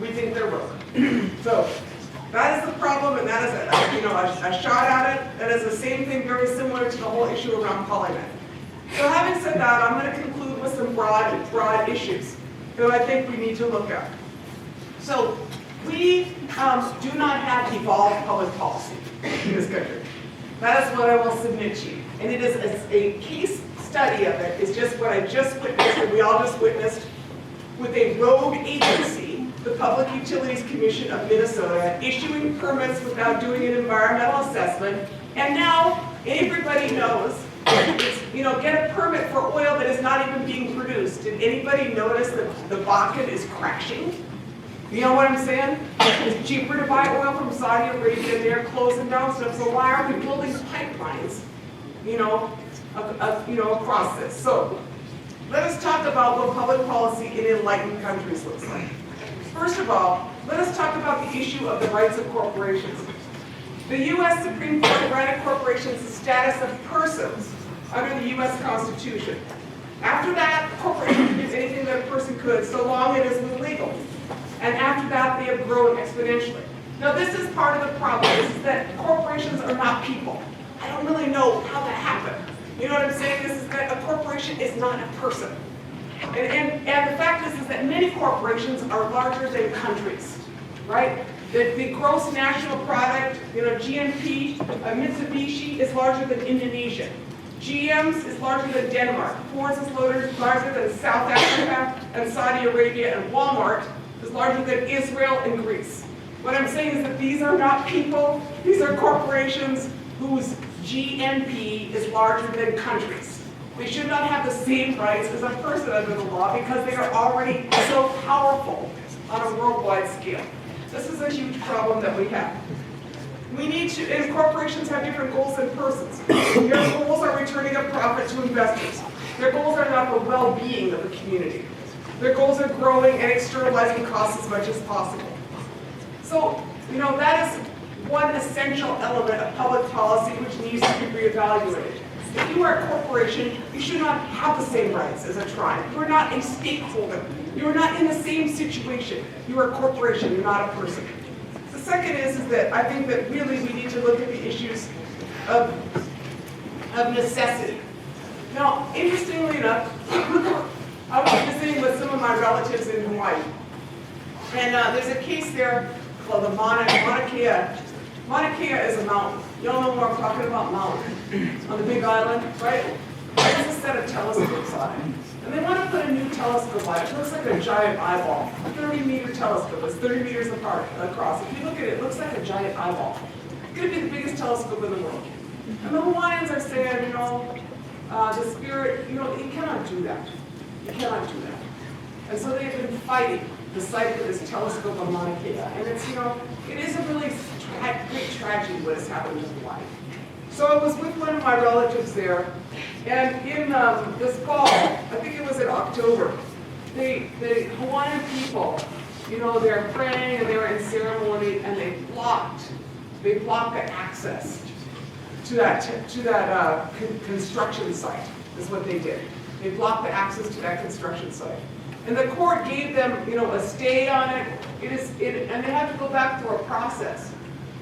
We think they're wrong. So that is the problem, and that is a shot at it. That is the same thing, very similar to the whole issue around polymer. So having said that, I'm going to conclude with some broad issues that I think we need to look at. So we do not have evolved public policy in this country. That is what I will submit to you. And it is a case study of it. It's just what I just witnessed, and we all just witnessed, with a rogue agency, the Public Utilities Commission of Minnesota, issuing permits without doing an environmental assessment. And now everybody knows, you know, get a permit for oil that is not even being produced. Did anybody notice that the Bakken is crashing? You know what I'm saying? It's cheaper to buy oil from Saudi Arabia, and they're closing down stuff, so why aren't we building pipelines, you know, across this? So let us talk about what public policy in enlightened countries looks like. First of all, let us talk about the issue of the rights of corporations. The U.S. Supreme Court granted corporations the status of persons under the U.S. Constitution. After that, a corporation can do anything that a person could, so long it is legal. And after that, they have grown exponentially. Now, this is part of the problem, is that corporations are not people. I don't really know how that happened. You know what I'm saying? This is that a corporation is not a person. And the fact is that many corporations are larger than countries, right? The gross national product, you know, GNP, Mitsubishi is larger than Indonesia. GM's is larger than Denmark. Ford's is larger than South Africa and Saudi Arabia, and Walmart is larger than Israel and Greece. What I'm saying is that these are not people, these are corporations whose GNP is larger than countries. They should not have the same rights as a person under the law because they are already so powerful on a worldwide scale. This is a huge problem that we have. We need to, and corporations have different goals than persons. Their goals are returning a profit to investors. Their goals are not the well-being of the community. Their goals are growing and externalizing costs as much as possible. So, you know, that is one essential element of public policy which needs to be reevaluated. If you are a corporation, you should not have the same rights as a tribe. You are not a stakeholder. You are not in the same situation. You are a corporation, you're not a person. The second is that I think that really we need to look at the issues of necessity. Now, interestingly enough, I was visiting with some of my relatives in Hawaii. And there's a case there called the Mauna Kea. Mauna Kea is a mountain. You all know what I'm talking about, mountain. On the Big Island, right? There's a set of telescopes on it. And they want to put a new telescope on it. It looks like a giant eyeball. A 30-meter telescope. It's 30 meters apart across. If you look at it, it looks like a giant eyeball. It's going to be the biggest telescope in the world. And the Hawaiians are saying, you know, the spirit, you know, you cannot do that. You cannot do that. And so they've been fighting the site for this telescope on Mauna Kea. And it's, you know, it is a really great tragedy what has happened in Hawaii. So I was with one of my relatives there, and in this fall, I think it was in October, the Hawaiian people, you know, they're praying and they were in ceremony, and they blocked the access to that construction site, is what they did. They blocked the access to that construction site. And the court gave them, a stay on it. And they had to go back through a process.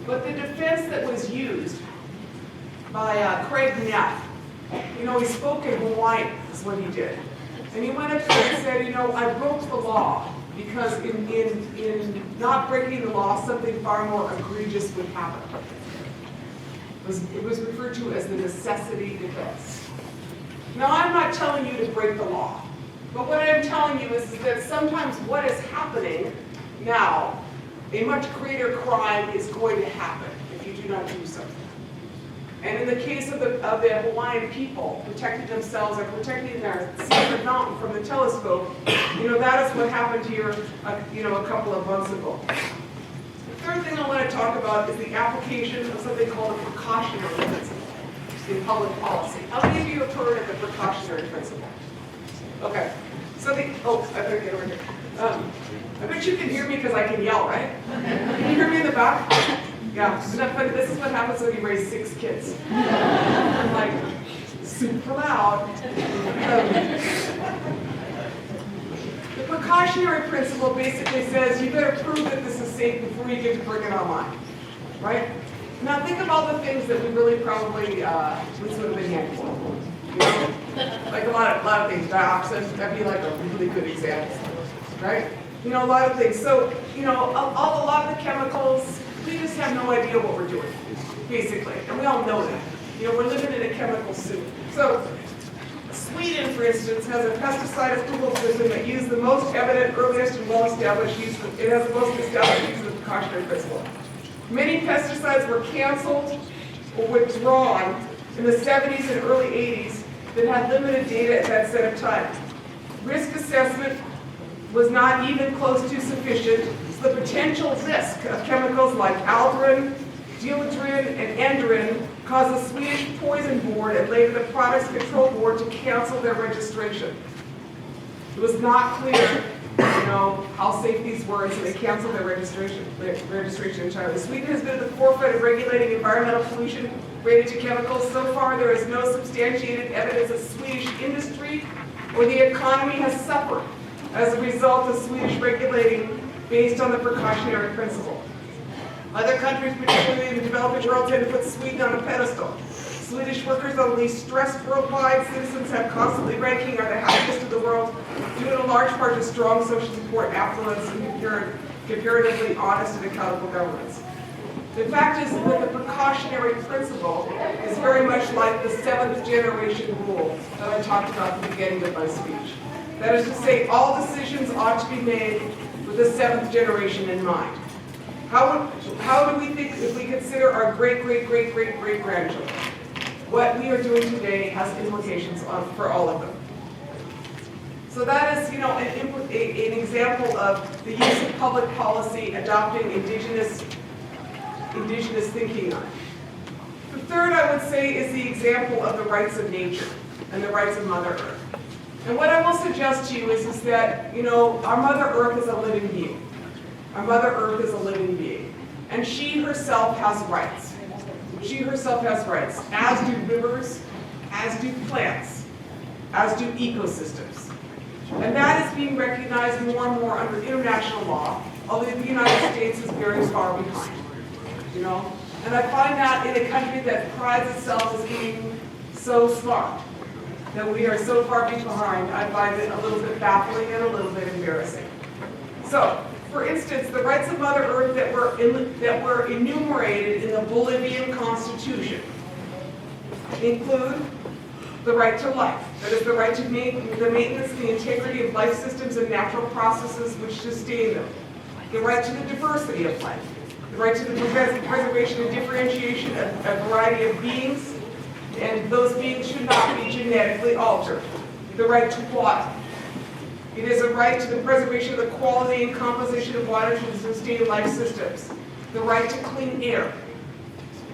But the defense that was used by Craig Neff, he spoke in Hawaiian, is what he did. And he went up there and said, I broke the law because in not breaking the law, something far more egregious would happen. It was referred to as the necessity defense. Now, I'm not telling you to break the law, but what I'm telling you is that sometimes what is happening now, a much greater crime is going to happen if you do not do something. And in the case of the Hawaiian people protecting themselves or protecting their secret mountain from the telescope, that is what happened here, a couple of months ago. The third thing I want to talk about is the application of something called a precautionary principle in public policy. How many of you have heard of the precautionary principle? Okay. I better get over here. I bet you can hear me because I can yell, right? Can you hear me in the back? Yeah, isn't that funny? This is what happens when you raise 6 kids. I'm like, super loud. The precautionary principle basically says you better prove that this is safe before you get to bring it online, right? Now think of all the things that we really probably would sort of been handful. Like a lot of things, dioxin, that'd be like a really good example, right? A lot of things. So, a lot of the chemicals, we just have no idea what we're doing, basically, and we all know that. We're living in a chemical soup. So, Sweden, for instance, has a pesticide approval system that uses the most evident, earliest, and well-established use. It has the most established use of the precautionary principle. Many pesticides were canceled or withdrawn in the 70s and early 80s that had limited data at that set of time. Risk assessment was not even close to sufficient, so the potential risk of chemicals like aldrin, dieldrin, and endrin caused the Swedish Poison Board and later the Products Control Board to cancel their registration. It was not clear, how safe these were, and so they canceled their registration entirely. Sweden has been at the forefront of regulating environmental pollution related to chemicals. So far, there is no substantiated evidence that Swedish industry or the economy has suffered as a result of Swedish regulating based on the precautionary principle. Other countries, particularly in the developing world, tend to put Sweden on a pedestal. Swedish workers are the least stressed worldwide. Citizens have constantly ranking are the happiest in the world, due in large part to strong social support, affluence, and comparatively honest and accountable governments. The fact is that the precautionary principle is very much like the 7th generation rule that I talked about at the beginning of my speech. That is to say, all decisions ought to be made with the 7th generation in mind. How do we think if we consider our great-great-great-great-great-grandchildren? What we are doing today has implications for all of them. So that is, an example of the use of public policy adopting indigenous thinking on it. The third, I would say, is the example of the rights of nature and the rights of Mother Earth. And what I will suggest to you is that, our Mother Earth is a living being. Our Mother Earth is a living being. And she herself has rights. She herself has rights, as do rivers, as do plants, as do ecosystems. And that is being recognized more and more under international law, although the United States is very far behind. And I find that in a country that prides itself as being so smart, that we are so far behind, I find it a little bit baffling and a little bit embarrassing. So, for instance, the rights of Mother Earth that were enumerated in the Bolivian Constitution include the right to life, that is the right to the maintenance and the integrity of life systems and natural processes which sustain them, the right to the diversity of life, the right to the preservation and differentiation of a variety of beings, and those beings should not be genetically altered, the right to water. It is a right to the preservation of the quality and composition of water to sustain life systems, the right to clean air.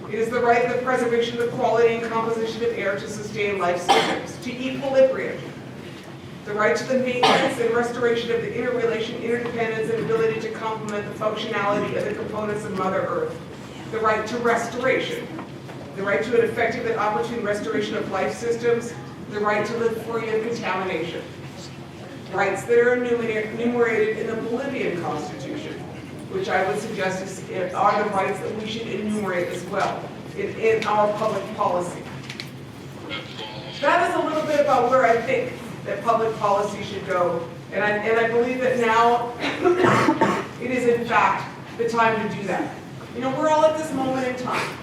It is the right of the preservation of the quality and composition of air to sustain life systems, to equilibrium. The right to the maintenance and restoration of the interrelation, interdependence, and ability to complement the functionality of the components of Mother Earth. The right to restoration. The right to an effective and opportune restoration of life systems. The right to live free of contamination. rights that are enumerated in the Bolivian Constitution, which I would suggest are the rights that we should enumerate as well in our public policy. That is a little bit about where I think that public policy should go, and I believe that now it is in fact the time to do that. You know, we're all at this moment in time.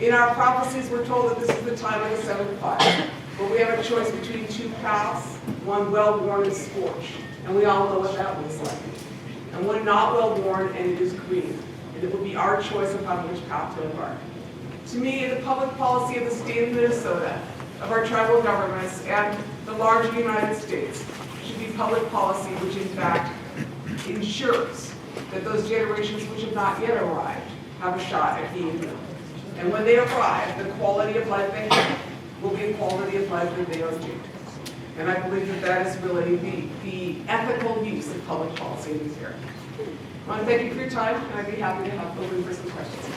In our prophecies, we're told that this is the time of the seventh fire, but we have a choice between two paths, one well-worn and scorched, and we all know what that looks like. And one not well-worn, and it is green. And it will be our choice upon which path to embark. To me, the public policy of the state of Minnesota, of our tribal governments, and the larger United States should be public policy which in fact ensures that those generations which have not yet arrived have a shot at being here. And when they arrive, the quality of life they have will be a quality of life that they are due. And I believe that that is really the ethical use of public policy in this area. I want to thank you for your time, and I'd be happy to have open for some questions.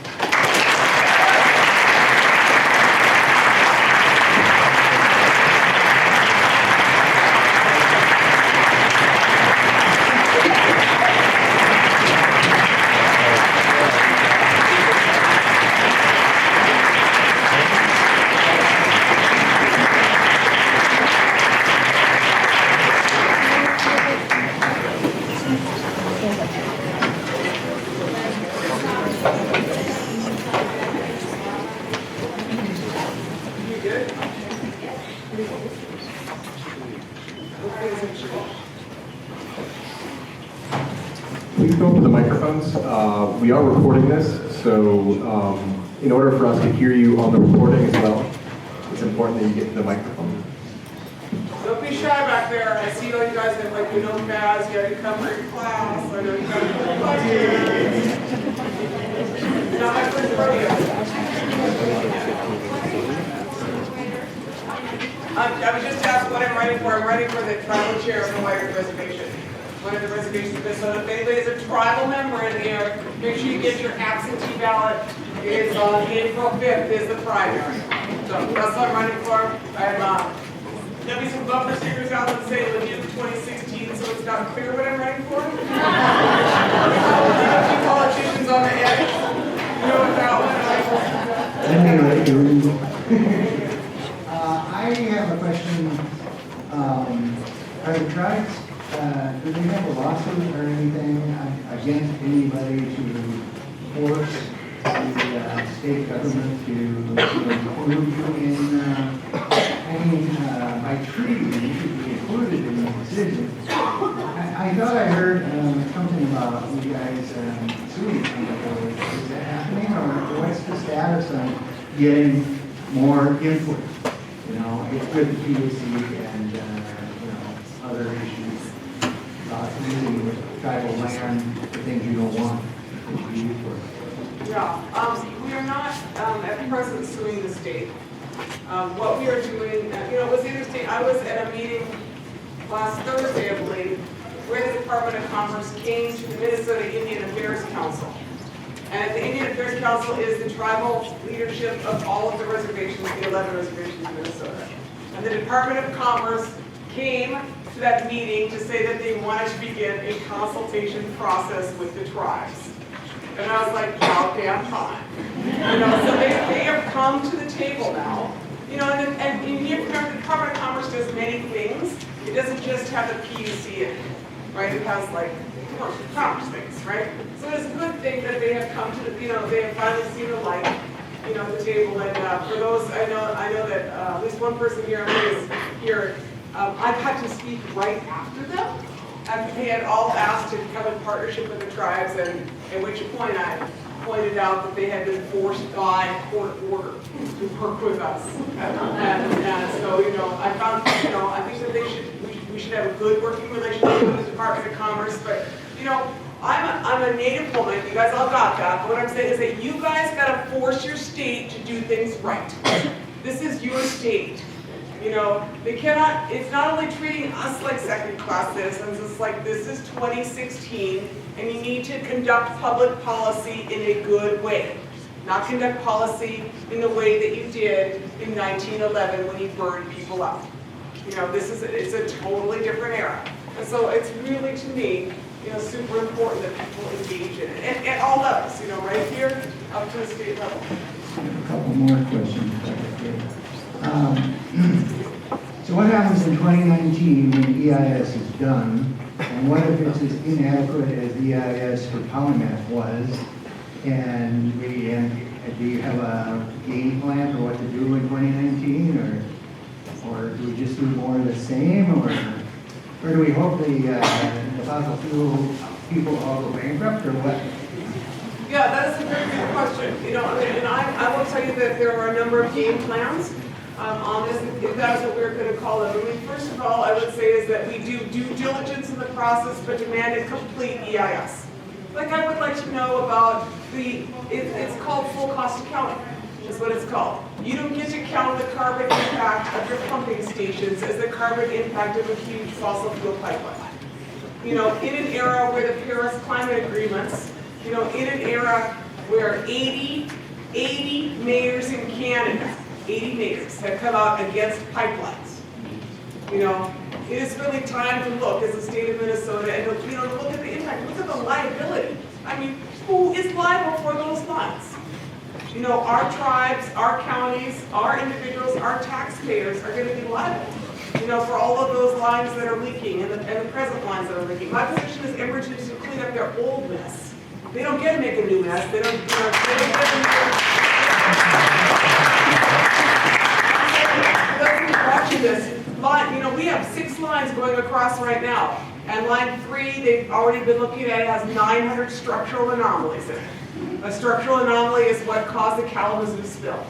Please go up to the microphones. We are recording this, so in order for us to hear you on the recording as well, it's important that you get to the microphone. Don't be shy back there. I see all you guys have like your notepads, you have your covering class, I know you got your questions. It's not my first rodeo. I was just asked what I'm running for. I'm running for the tribal chair of the White Reservation. One of the reservations of Minnesota. If anybody is a tribal member in here, make sure you get your absentee ballot. It is on April 5th is the primary. So that's what I'm running for. There'll be some bumper stickers out that say LaDuke 2016, so it's not clear what I'm running for. A few politicians on the edge. You know what that one? I have a question. Are the tribes, do they have a lawsuit or anything against anybody to force the state government to include you in, by treaty, you should be included in the decision? I thought I heard something about you guys suing somebody. Is that happening, or what's the status on getting more input? You know, it's good to PUC and, other issues about using tribal land for things you don't want it to be used for. Yeah, we are not at present suing the state. What we are doing, it was interesting. I was at a meeting last Thursday, I believe, where the Department of Commerce came to the Minnesota Indian Affairs Council. And the Indian Affairs Council is the tribal leadership of all of the reservations, the 11 reservations in Minnesota. And the Department of Commerce came to that meeting to say that they wanted to begin a consultation process with the tribes. And I was like, wow, damn time. So they have come to the table now. And you have to remember the Department of Commerce does many things. It doesn't just have the PUC in it, right? It has commerce things, right? So it's a good thing that they have come to, they have finally seen the light, at the table. And for those, I know that at least one person here is here. I've had to speak right after them. After they had all asked to come in partnership with the tribes, and at which point I pointed out that they had been forced by court order to work with us. And so, I found, I think that we should have a good working relationship with the Department of Commerce, but, I'm a native woman, you guys all got that, but what I'm saying is that you guys gotta force your state to do things right. This is your state. They cannot, it's not only treating us like second-class citizens, it's like this is 2016, and you need to conduct public policy in a good way. Not conduct policy in the way that you did in 1911 when you burned people out. It's a totally different era. And so it's really, to me, super important that people engage in it, at all levels, right here up to the state level. A couple more questions. If I could. So what happens in 2019 when EIS is done? And what if it's as inadequate as EIS for Polymath was? And do you have a game plan for what to do in 2019? Or do we just do more of the same? Or do we hope the fossil fuel people all go bankrupt or what? Yeah, that is a very good question. And I will tell you that there are a number of game plans on this. If that's what we're going to call it. I mean, first of all, I would say is that we do due diligence in the process, but demand a complete EIS. Like I would like to know about it's called full cost accounting, is what it's called. You don't get to count the carbon impact of your pumping stations as the carbon impact of a huge fossil fuel pipeline. In an era where the Paris climate agreements, in an era where 80 mayors in Canada, 80 mayors have come out against pipelines. It is really time to look as the state of Minnesota and look at the impact, look at the liability. I mean, who is liable for those lines? Our tribes, our counties, our individuals, our taxpayers are going to be liable, for all of those lines that are leaking and the present lines that are leaking. My position is Enbridge needs to clean up their old mess. They don't get to make a new mess. They don't get to watching this line, we have 6 lines going across right now. And line 3, they've already been looking at it, has 900 structural anomalies in it. A structural anomaly is what caused the Kalamazoo spill.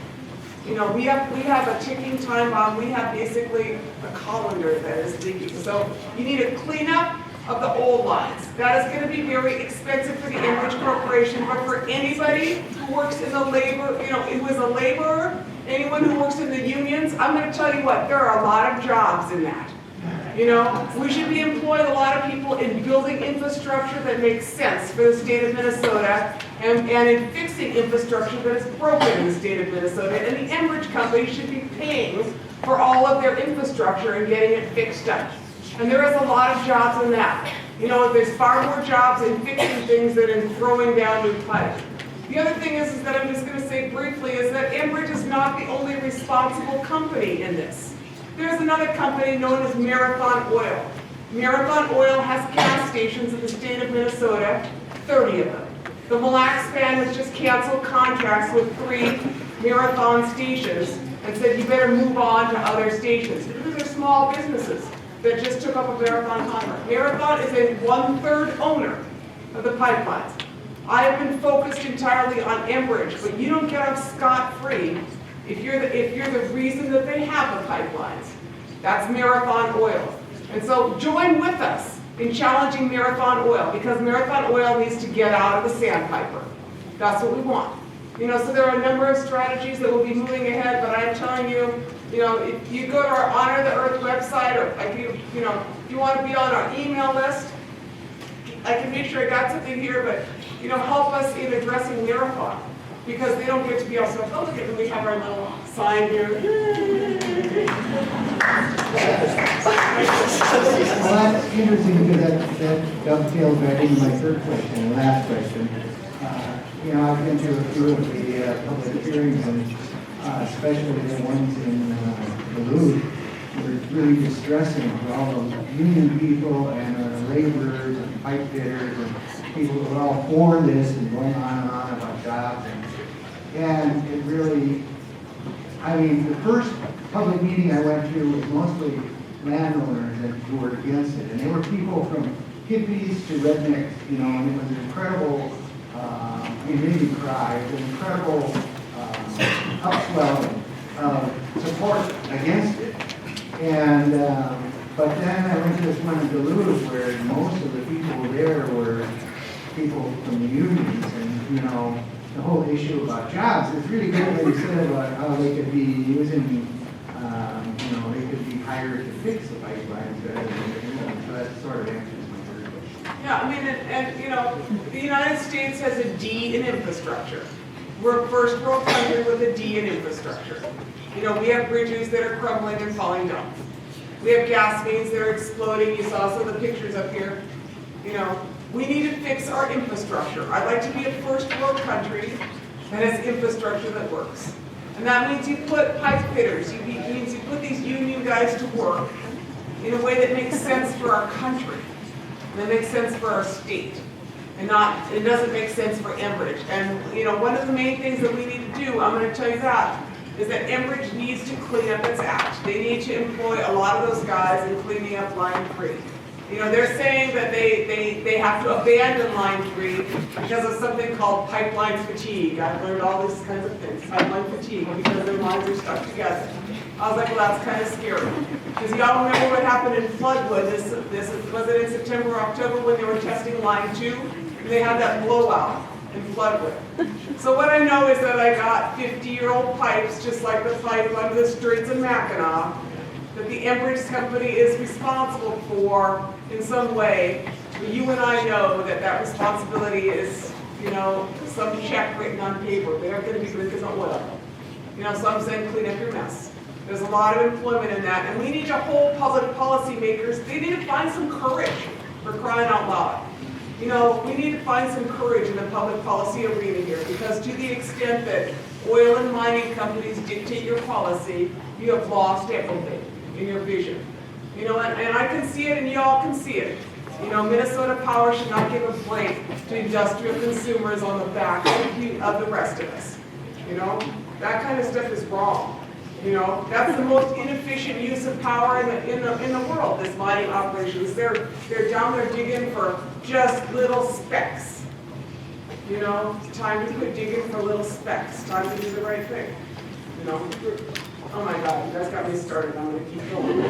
We have a ticking time bomb. We have basically a colander that is leaking. So you need a cleanup of the old lines. That is going to be very expensive for the Enbridge Corporation, but for anybody who works in the labor, who is a laborer, anyone who works in the unions, I'm going to tell you what, there are a lot of jobs in that. We should be employing a lot of people in building infrastructure that makes sense for the state of Minnesota and in fixing infrastructure that is broken in the state of Minnesota. And the Enbridge company should be paying for all of their infrastructure and getting it fixed up. And there is a lot of jobs in that. There's far more jobs in fixing things than in throwing down new pipe. The other thing is that I'm just going to say briefly is that Enbridge is not the only responsible company in this. There's another company known as Marathon Oil. Marathon Oil has gas stations in the state of Minnesota, 30 of them. The Mille Lacs Band has just canceled contracts with 3 Marathon stations and said you better move on to other stations. Because they're small businesses that just took up a Marathon contract. Marathon is a 1/3 owner of the pipelines. I have been focused entirely on Enbridge, but you don't get off scot-free if you're the reason that they have the pipelines. That's Marathon Oil. And so join with us in challenging Marathon Oil, because Marathon Oil needs to get out of the sandpiper. That's what we want. So there are a number of strategies that will be moving ahead, but I'm telling you, if you go to our Honor the Earth website, or if you want to be on our email list, I can make sure I got something here, but help us in addressing Marathon, because they don't get to be also, oh, look at when we have our little sign here. Well, that's interesting because that dovetails right into my third question, the last question. I've been to a few of the public hearings, and especially the ones in Duluth, where it's really distressing for all the union people and laborers and pipe fitters and people who are all for this and going on and on about jobs. And it really, the first public meeting I went to was mostly landowners who were against it. And they were people from hippies to rednecks, and it was an incredible, it made me cry. It was an incredible upswelling of support against it. And, but then I went to this one in Duluth where most of the people there were people from the unions, and, the whole issue about jobs. It's really good what he said about how they could be using, they could be hired to fix the pipelines rather than, so that sort of answers my third question. Yeah, the United States has a D in infrastructure. We're a first world country with a D in infrastructure. We have bridges that are crumbling and falling down. We have gas mains that are exploding. You saw some of the pictures up here. You know, we need to fix our infrastructure. I'd like to be a first world country that has infrastructure that works. And that means you put pipe fitters, means you put these union guys to work in a way that makes sense for our country, and that makes sense for our state, and it doesn't make sense for Enbridge. And you know, one of the main things that we need to do, I'm going to tell you that, is that Enbridge needs to clean up its act. They need to employ a lot of those guys in cleaning up Line 3. You know, they're saying that they have to abandon Line 3 because of something called pipeline fatigue. I've learned all these kinds of things, pipeline fatigue, because their lines are stuck together. I was like, well, that's kind of scary. Because y'all remember what happened in Floodwood, was it in September or October when they were testing Line 2? And they had that blowout in Floodwood. So what I know is that I got 50-year-old pipes, just like the pipe under the Straits of Mackinac, that the Enbridge company is responsible for in some way. But you and I know that that responsibility is, you know, some check written on paper. They aren't going to be good because of oil. You know, so I'm saying clean up your mess. There's a lot of employment in that, and we need to hold public policy makers. They need to find some courage, for crying out loud. You know, we need to find some courage in the public policy arena here, because to the extent that oil and mining companies dictate your policy, you have lost everything in your vision. You know, and I can see it, and y'all can see it. You know, Minnesota Power should not give a blank to industrial consumers on the back of the rest of us. You know, that kind of stuff is wrong. You know, that's the most inefficient use of power in the world, this mining operations. They're down there digging for just little specks. You know, it's time to quit digging for little specks. Time to do the right thing. You know, oh my God, you guys got me started. I'm going to keep going.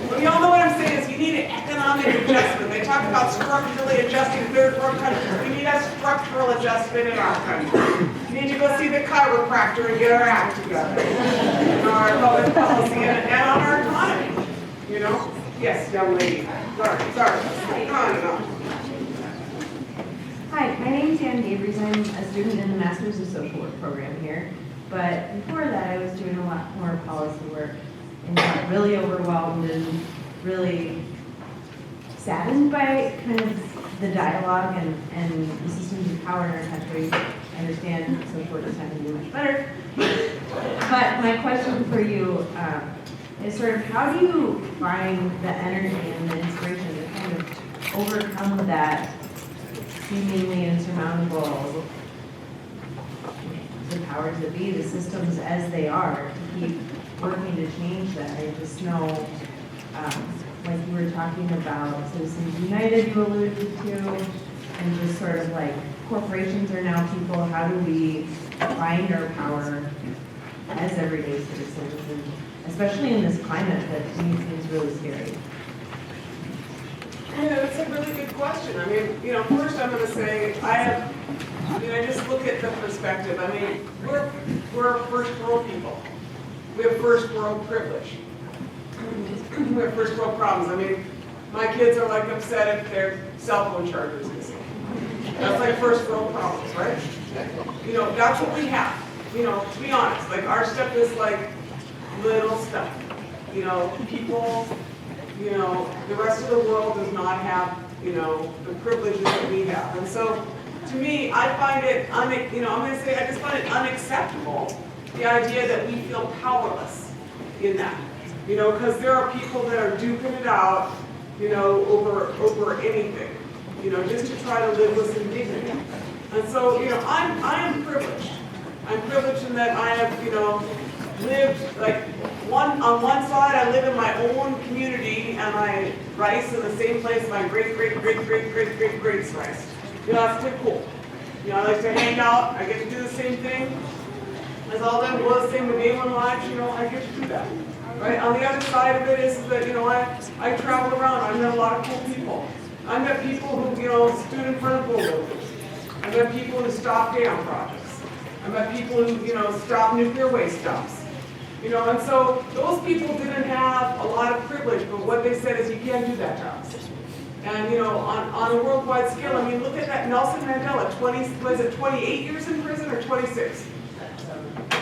Well, y'all know what I'm saying is you need an economic adjustment. They talk about structurally adjusting third world countries. We need a structural adjustment in our country. We need to go see the chiropractor and get our act together. And our public policy and on our economy. You know? Yes, young lady. Sorry. Come on. Hi, my name is Ann Gabries. I'm a student in the Masters of Social Work program here. But before that, I was doing a lot more policy work and got really overwhelmed and really saddened by kind of the dialogue and the systems of power in our country. I understand social work is not going to do much better. But my question for you is sort of how do you find the energy and the inspiration to kind of overcome that seemingly insurmountable, the powers that be, the systems as they are, to keep working to change that? I just know, like you were talking about Citizens United you alluded to, and just sort of like corporations are now people, how do we find our power as everyday citizens, and especially in this climate that to me seems really scary. Yeah, that's a really good question. I mean, you know, first I'm going to say I just look at the perspective. I mean, we're first world people. We have first world privilege. We have first world problems. I mean, my kids are like upset if their cell phone charger is missing. That's like first world problems, right? You know, that's what we have. You know, to be honest, like our stuff is like little stuff. You know, people, you know, the rest of the world does not have, you know, the privileges that we have. And so, to me, I find it, I'm going to I just find it unacceptable, the idea that we feel powerless in that. You know, because there are people that are duking it out, you know, over anything, you know, just to try to live with some dignity. And so, you know, I am privileged. I'm privileged in that I have, you know, lived, like, on one side, I live in my own community, and I rice in the same place my great-greats rice. You know, that's pretty cool. You know, I like to hang out, I get to do the same thing as all them was, same with day one lives, you know, I get to do that. Right? On the other side of it is that, you know, I travel around, I met a lot of cool people. I met people who, you know, stood in front of bulldozers. I met people who stopped dam projects. I met people who, you know, stopped nuclear waste dumps. You know, and so those people didn't have a lot of privilege, but what they said is you can't do that to us. And, you know, on a worldwide scale, I mean, look at that Nelson Mandela, 28 years in prison or 26?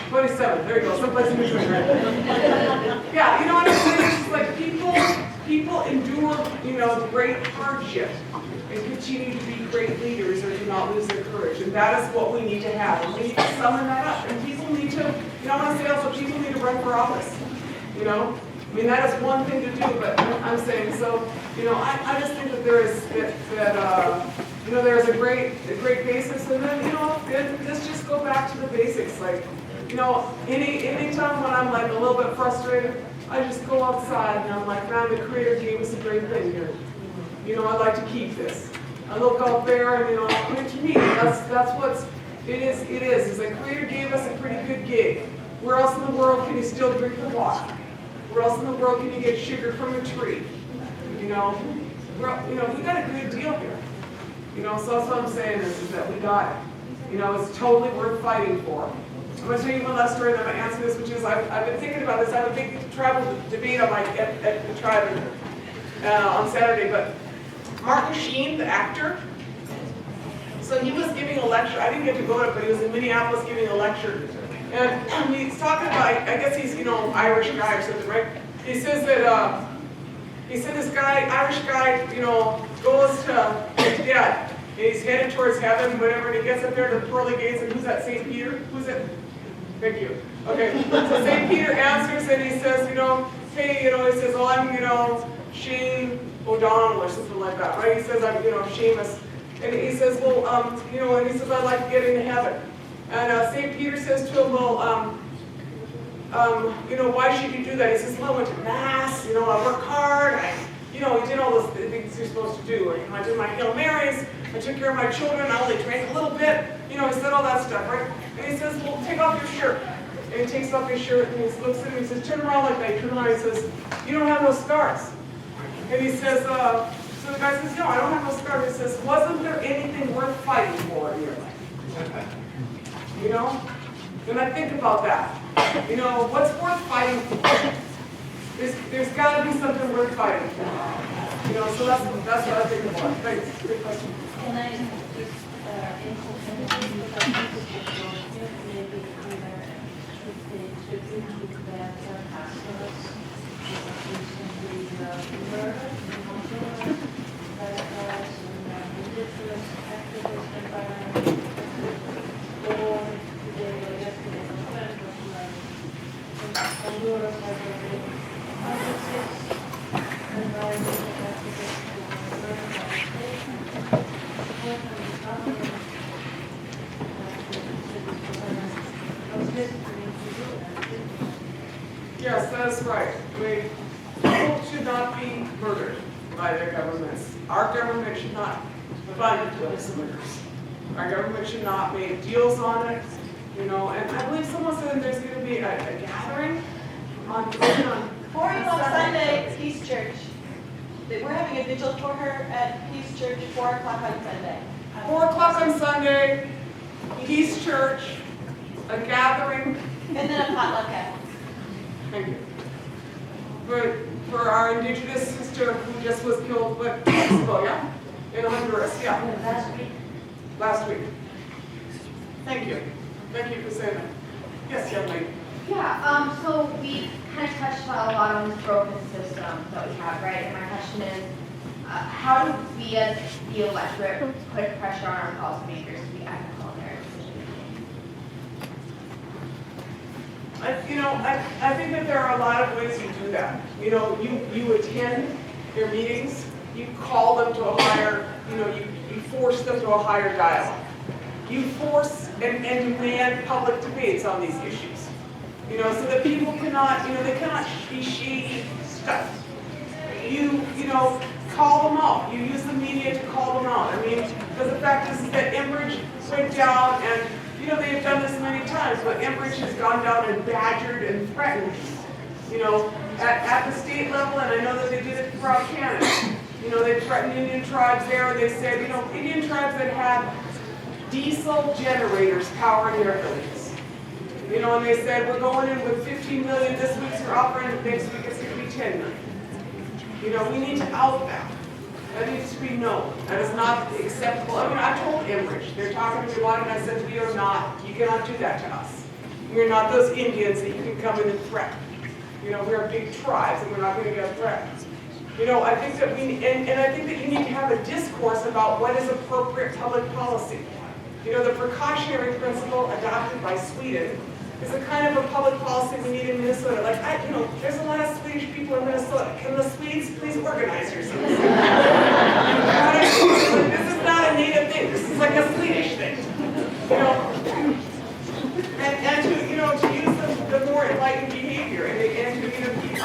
27, there you go, someplace in between, right? Yeah, you know what I'm saying? that people endure, great hardship and continue to be great leaders or do not lose their courage. And that is what we need to have. And we need to summon that up. And people need to, I want to say also, people need to run for office. That is one thing to do, but I'm saying, so, I just think that there is, there is a great basis, and then let's just go back to the basics, like, any time when I'm like a little bit frustrated, I just go outside and I'm like, man, the Creator gave us a great thing here. I'd like to keep this. I look out there and, to me, that's what's, it is the Creator gave us a pretty good gig. Where else in the world can you still drink the water? Where else in the world can you get sugar from a tree? We got a good deal here. So that's what I'm saying is that we got it. It's totally worth fighting for. I'm going to tell you one last story and I'm going to answer this, which is I've been thinking about this. I have a big travel debate on at the tribe on Saturday, but Martin Sheen, the actor, so he was giving a lecture. I didn't get to go to it, but he was in Minneapolis giving a lecture. And he's talking about, I guess he's, Irish guy or something, right? He says that, he said this guy, Irish guy, goes to his dad. And he's headed towards heaven, whatever, and he gets up there to the pearly gates, and who's that, St. Peter? Who's it? Thank you. Okay, so St. Peter answers, and he says, hey, he says, oh, I'm, Shane O'Donnell, or something like that, right? He says, I'm, Seamus. And he says, well, and he says, I'd like to get into heaven. And St. Peter says to him, well, why should you do that? He says, well, I went to Mass, I work hard, he did all those things you're supposed to do. I did my Hail Marys, I took care of my children, I only drank a little bit, he said all that stuff, right? And he says, well, take off your shirt. And he takes off his shirt and he looks at him, he says, turn around like that. He turns around and he says, you don't have no scars. And he says, so the guy says, no, I don't have no scars. He says, wasn't there anything worth fighting for in your life? And I think about that. What's worth fighting for? There's got to be something worth fighting for. So that's what I think about. Thanks. Good question. Can I just Yes, that's right. People should not be murdered by their governments. Our government should not fund those murders. Our government should not make deals on it. And I believe someone said there's going to be a gathering on 4 o'clock Sunday, Peace Church. We're having a vigil for her at Peace Church, 4 o'clock on Sunday. 4 o'clock on Sunday, Peace Church, a gathering. And then a potluck after. Thank you. For our indigenous sister who just was killed, Mexico, yeah? In Honduras, yeah. Last week. Thank you. Thank you for saying that. Yes, young lady. Yeah, so we kind of touched on a lot on this broken system that we have, right? And my question is, how do we as the electorate put pressure on our policymakers to be ethical in their decision making? I think that there are a lot of ways you do that. You attend their meetings, you call them to a higher, you force them to a higher dialogue. You force and demand public debates on these issues. So that people cannot, they cannot be shady stuff. You call them out. You use the media to call them out. Because the fact is that Enbridge went down and, they have done this many times, but Enbridge has gone down and badgered and threatened, at the state level, and I know that they did it throughout Canada. They threatened Indian tribes there, and they said, Indian tribes that had diesel generators powering their villages. And they said, we're going in with 15 million this week, so we're offering next week it's going to be 10 million. We need to out that. That needs to be known. That is not acceptable. I told Enbridge, they're talking to me about it, and I said, you cannot do that to us. We're not those Indians that you can come in and threaten. You know, we're big tribes and we're not gonna get threatened. You know, I think that and I think that you need to have a discourse about what is appropriate public policy. You know, the precautionary principle adopted by Sweden is a kind of a public policy we need in Minnesota. Like, you know, there's a lot of Swedish people in Minnesota. Can the Swedes please organize yourselves? This is not a native thing. This is like a Swedish thing. You know, and to, you know, to use the more enlightened behavior and to, you know, keep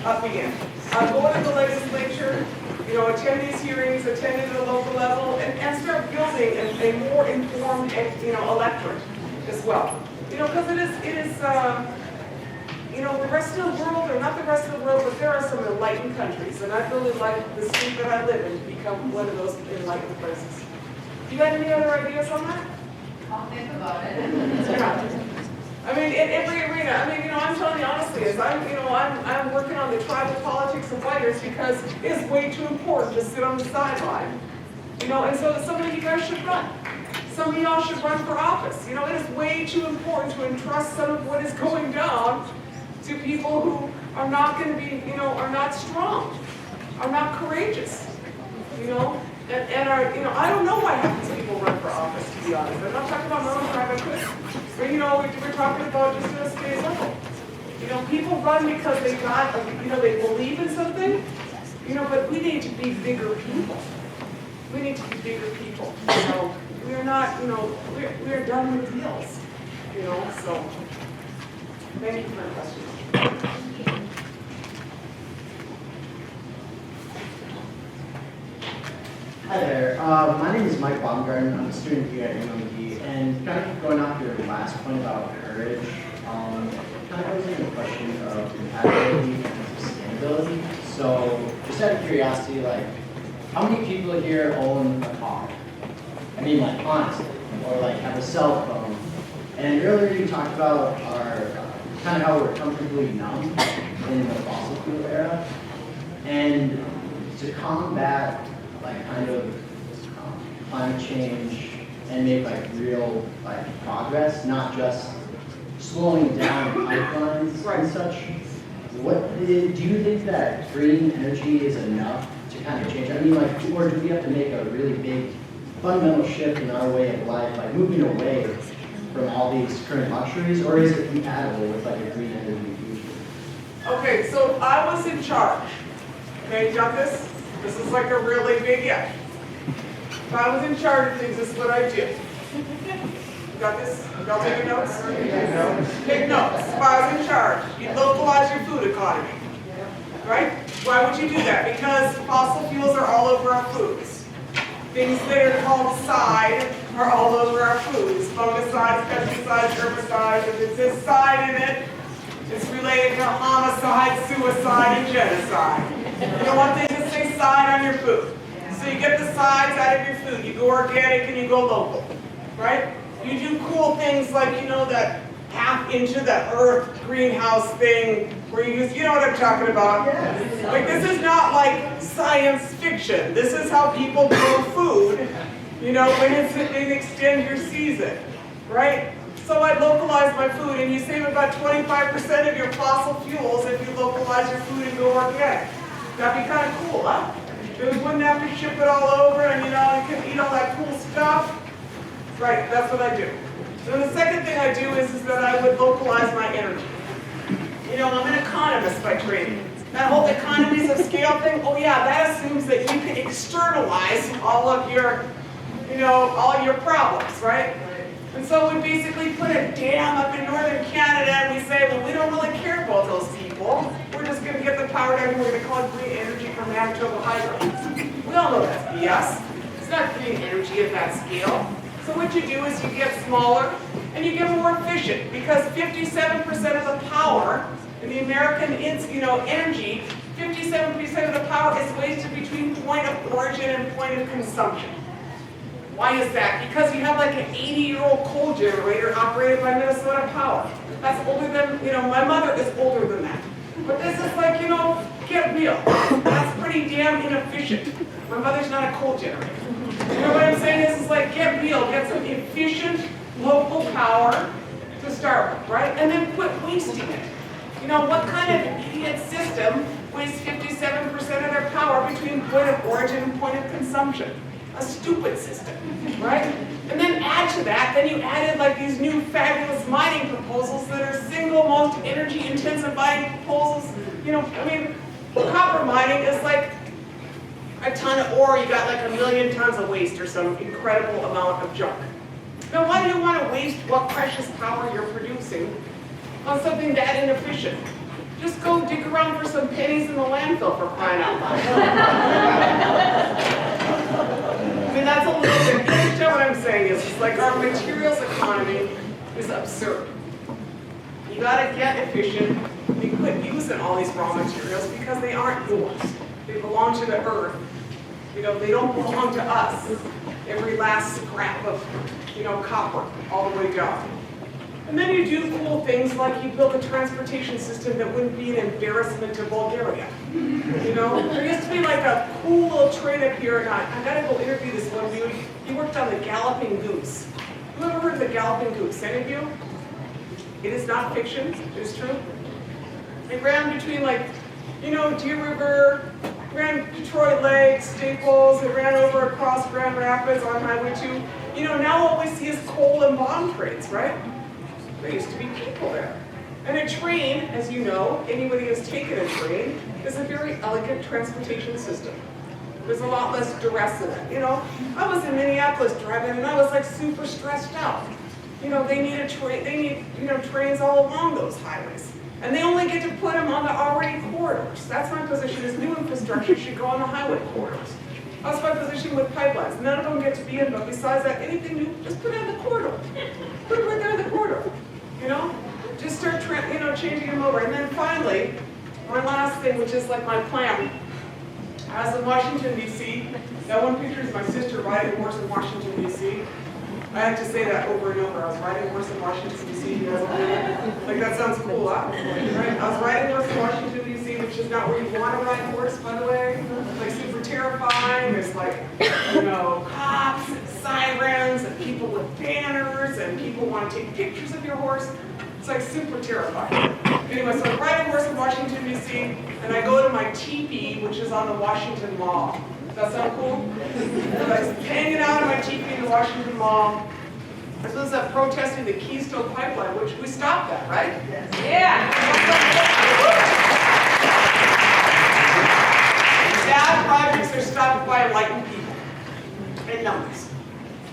upping it. Go into the legislature, you know, attend these hearings, attend at the local level, and start building a more informed, you know, electorate as well. You know, because it is, you know, the rest of the world, or not the rest of the world, but there are some enlightened countries, and I'd really like the state that I live in to become one of those enlightened places. You got any other ideas on that? I'll think about it. Yeah. I mean, in every arena. I mean, you know, I'm telling you honestly, as I'm working on the tribal politics of fighters because it's way too important to sit on the sideline. You know, and so some of you guys should run. Some of y'all should run for office. You know, it is way too important to entrust some of what is going down to people who are not going to be, you know, are not strong, are not courageous. You know, and are, you know, I don't know why half these people run for office, to be honest. I'm not talking about my own tribe, I could. But, you know, we're talking about just at a state level. You know, people run because they got, you know, they believe in something, you know, but we need to be bigger people. We need to be bigger people. You know, we're not, you know, we're done with deals, you know, so thank you for the question. Hi there. My name is Mike Baumgarten. I'm a student here at UMD, and kind of going off your last point about courage, kind of goes into the question of compatibility and sustainability. So, just out of curiosity, like, how many people here own a car? I mean, like, honestly, or like have a cell phone. And earlier you talked about our kind of how we're comfortably numb in the fossil fuel era, and to combat like kind of climate change and make like real like progress, not just slowing down pipelines and such. What do you think that green energy is enough to kind of change? I mean, like, or do we have to make a really big fundamental shift in our way of life, like moving away from all these current luxuries, or is it compatible with like a green energy future? Okay, so I was in charge. Okay, you got this? This is like a really big if. If I was in charge of things, this is what I do. You got this? Y'all taking notes? Take notes. If I was in charge, you'd localize your food economy. Right? Why would you do that? Because fossil fuels are all over our foods. Things that are called side are all over our foods. Fungicides, pesticides, herbicides. If it says side in it, it's related to homicide, suicide, and genocide. You don't want things to say side on your food. So you get the sides out of your food. You go organic and you go local, right? You do cool things like, you know, that half into the earth greenhouse thing where you use, you know what I'm talking about? Like, this is not like science fiction. This is how people grow food, you know, when they extend your season, right? So I localize my food, and you save about 25% of your fossil fuels if you localize your food and go organic. That'd be kind of cool, huh? You wouldn't have to ship it all over, and you know, you can eat all that cool stuff. Right, that's what I do. So the second thing I do is that I would localize my energy. You know, I'm an economist by training. That whole economies of scale thing, oh yeah, that assumes that you can externalize all of your, you know, all of your problems, right? And so we basically put a dam up in northern Canada and we say, well, we don't really care about those people. We're just going to get the power down and we're going to call it green energy from Manitoba Hydro. We all know that's BS. It's not green energy at that scale. So what you do is you get smaller and you get more efficient because 57% of the power in the American energy, 57% of the power is wasted between point of origin and point of consumption. Why is that? Because you have like an 80-year-old coal generator operated by Minnesota Power. That's older than, you know, my mother is older than that. But this is like, you know, get real. That's pretty damn inefficient. My mother's not a coal generator. You know what I'm saying? This is like, get real, get some efficient local power to start with, right? And then quit wasting it. You know, what kind of idiot system wastes 57% of their power between point of origin and point of consumption? A stupid system, right? And then add to that, then you added like these new fabulous mining proposals that are single most energy intensive mining proposals. You know, I mean, copper mining is like a ton of ore, you got like 1 million tons of waste or some incredible amount of junk. Now, why do you want to waste what precious power you're producing on something that inefficient? Just go dig around for some pennies in the landfill, for crying out loud. I mean, that's a little bit, you understand what I'm saying is, it's like our materials economy is absurd. You gotta get efficient, you quit using all these raw materials because they aren't yours. They belong to the earth. You know, they don't belong to us. Every last scrap of, you know, copper all the way down. And then you do cool things like you build a transportation system that wouldn't be an embarrassment to Bulgaria. You know, there used to be like a cool little train up here, and I gotta go interview this one dude. He worked on the Galloping Goose. Who ever heard of the Galloping Goose? Any of you? It is not fiction, it is true. It ran between like, you know, Deer River, ran Detroit Lake, Staples, it ran over across Grand Rapids on Highway 2. You know, now all we see is coal and bomb trains, right? There used to be people there. And a train, as you know, anybody who's taken a train, is a very elegant transportation system. There's a lot less duress in it. You know, I was in Minneapolis driving and I was like super stressed out. You know, they need you know, trains all along those highways. And they only get to put them on the already corridors. That's my position, is new infrastructure should go on the highway corridors. That's my position with pipelines. None of them get to be in, but besides that, anything new, just put it in the corridor. Put it right there in the corridor. You know? Just start you know, changing them over. And then finally, my last thing, which is like my plan. I was in Washington, D.C. That one picture is my sister riding a horse in Washington, D.C. I have to say that over and over. I was riding a horse in Washington, D.C. You guys believe it? Like, that sounds cool, huh? Right? I was riding a horse in Washington, D.C., which is not where you want to ride a horse, by the way. It's like super terrifying. There's like, you know, cops and sirens and people with banners and people want to take pictures of your horse. It's like super terrifying. Anyway, so I'm riding a horse in Washington, D.C., and I go to my teepee, which is on the Washington Mall. Does that sound cool? I was hanging out in my teepee in the Washington Mall. I was supposed to protesting the Keystone Pipeline, which we stopped that, right? Yes. Yeah. Bad projects are stopped by enlightened people in numbers.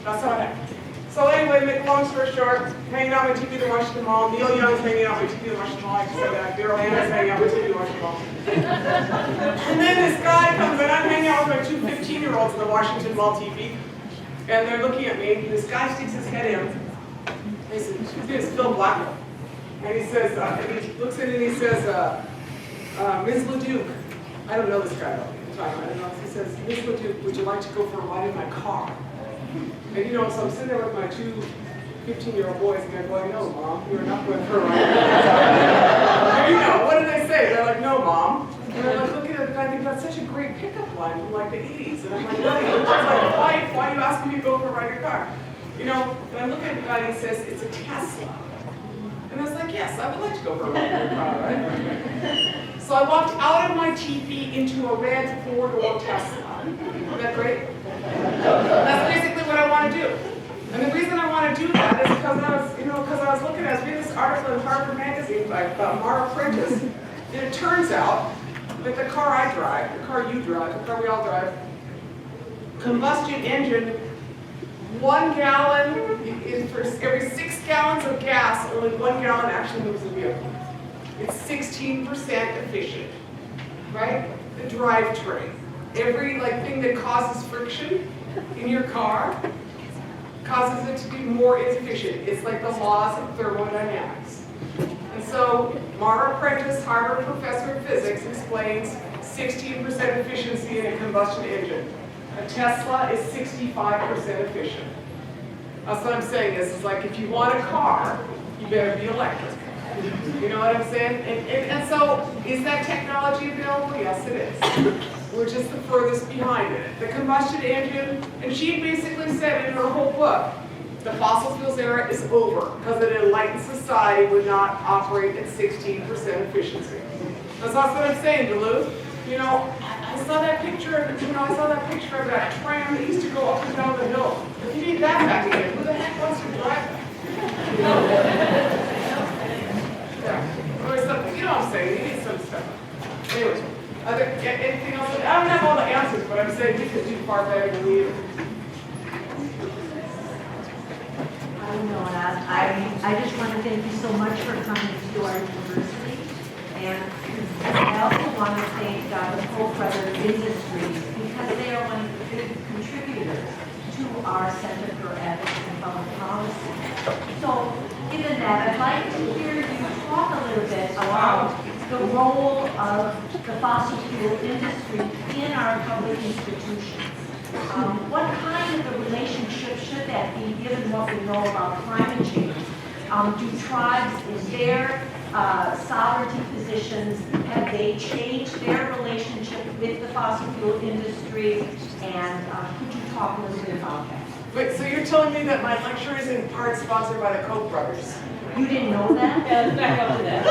That's how it happened. So anyway, make a long story short, hanging out with TV at the Washington Mall. Neil Young's hanging out with TV at the Washington Mall. I can say that. Daryl Hannah's hanging out with TV at the Washington Mall. And then this guy comes in. I'm hanging out with my two 15-year-olds in the Washington Mall TV. And they're looking at me. This guy sticks his head in. He says, his name is Phil Blackwell. And he says, and he looks in and he says, Ms. LaDuke. I don't know this guy at the time. I don't know. He says, Ms. LaDuke, would you like to go for a ride in my car? And you know, so I'm sitting there with my two 15-year-old boys, and they're going, no, Mom, you're not going for a ride. And you know, what do they say? They're like, no, Mom. And I'm like looking at the guy, I think that's such a great pickup line from like the 80s. And I'm like, why are you asking me to go for a ride in your car? You know, and I look at the guy and he says, it's a Tesla. And I was like, yes, I would like to go for a ride in your car, right? So I walked out of my teepee into a red four-door Tesla. Isn't that great? That's basically what I want to do. And the reason I want to do that is because I was looking, I was reading this article in Harvard Magazine about Mara Prentice, and it turns out that the car I drive, the car you drive, the car we all drive, combustion engine, 1 gallon, for every 6 gallons of gas, only 1 gallon actually moves the vehicle. It's 16% efficient, right? The drivetrain. Every thing that causes friction in your car causes it to be more inefficient. It's like the laws of thermodynamics. And so Mara Prentice, Harvard professor of physics, explains 16% efficiency in a combustion engine. A Tesla is 65% efficient. That's what I'm saying is like if you want a car, you better be electric. You know what I'm saying? And so, is that technology available? Yes, it is. We're just the furthest behind it. The combustion engine, and she basically said in her whole book, The fossil fuels era is over because an enlightened society would not operate at 16% efficiency. That's what I'm saying, Duluth. You know, I saw that picture of, I saw that picture of that tram that used to go up and down the hill. If you need that back again, who the heck wants to drive that? Yeah. Or something, you know what I'm saying, you need some stuff. Anyways, anything else? I don't have all the answers, but I'm saying you could do far better than we do. I just want to thank you so much for coming to our university. And I also want to thank the Koch brothers Industries because they are one of the big contributors to our Center for Ethics and Public Policy. So given that, I'd like to hear you talk a little bit about the role of the fossil fuel industry in our public institutions. What kind of a relationship should that be given what we know about climate change? Do tribes in their sovereignty positions, have they changed their relationship with the fossil fuel industry? And could you talk a little bit about that? Wait, so you're telling me that my lecture is in part sponsored by the Koch brothers? You didn't know that? Yeah, let's back up to that.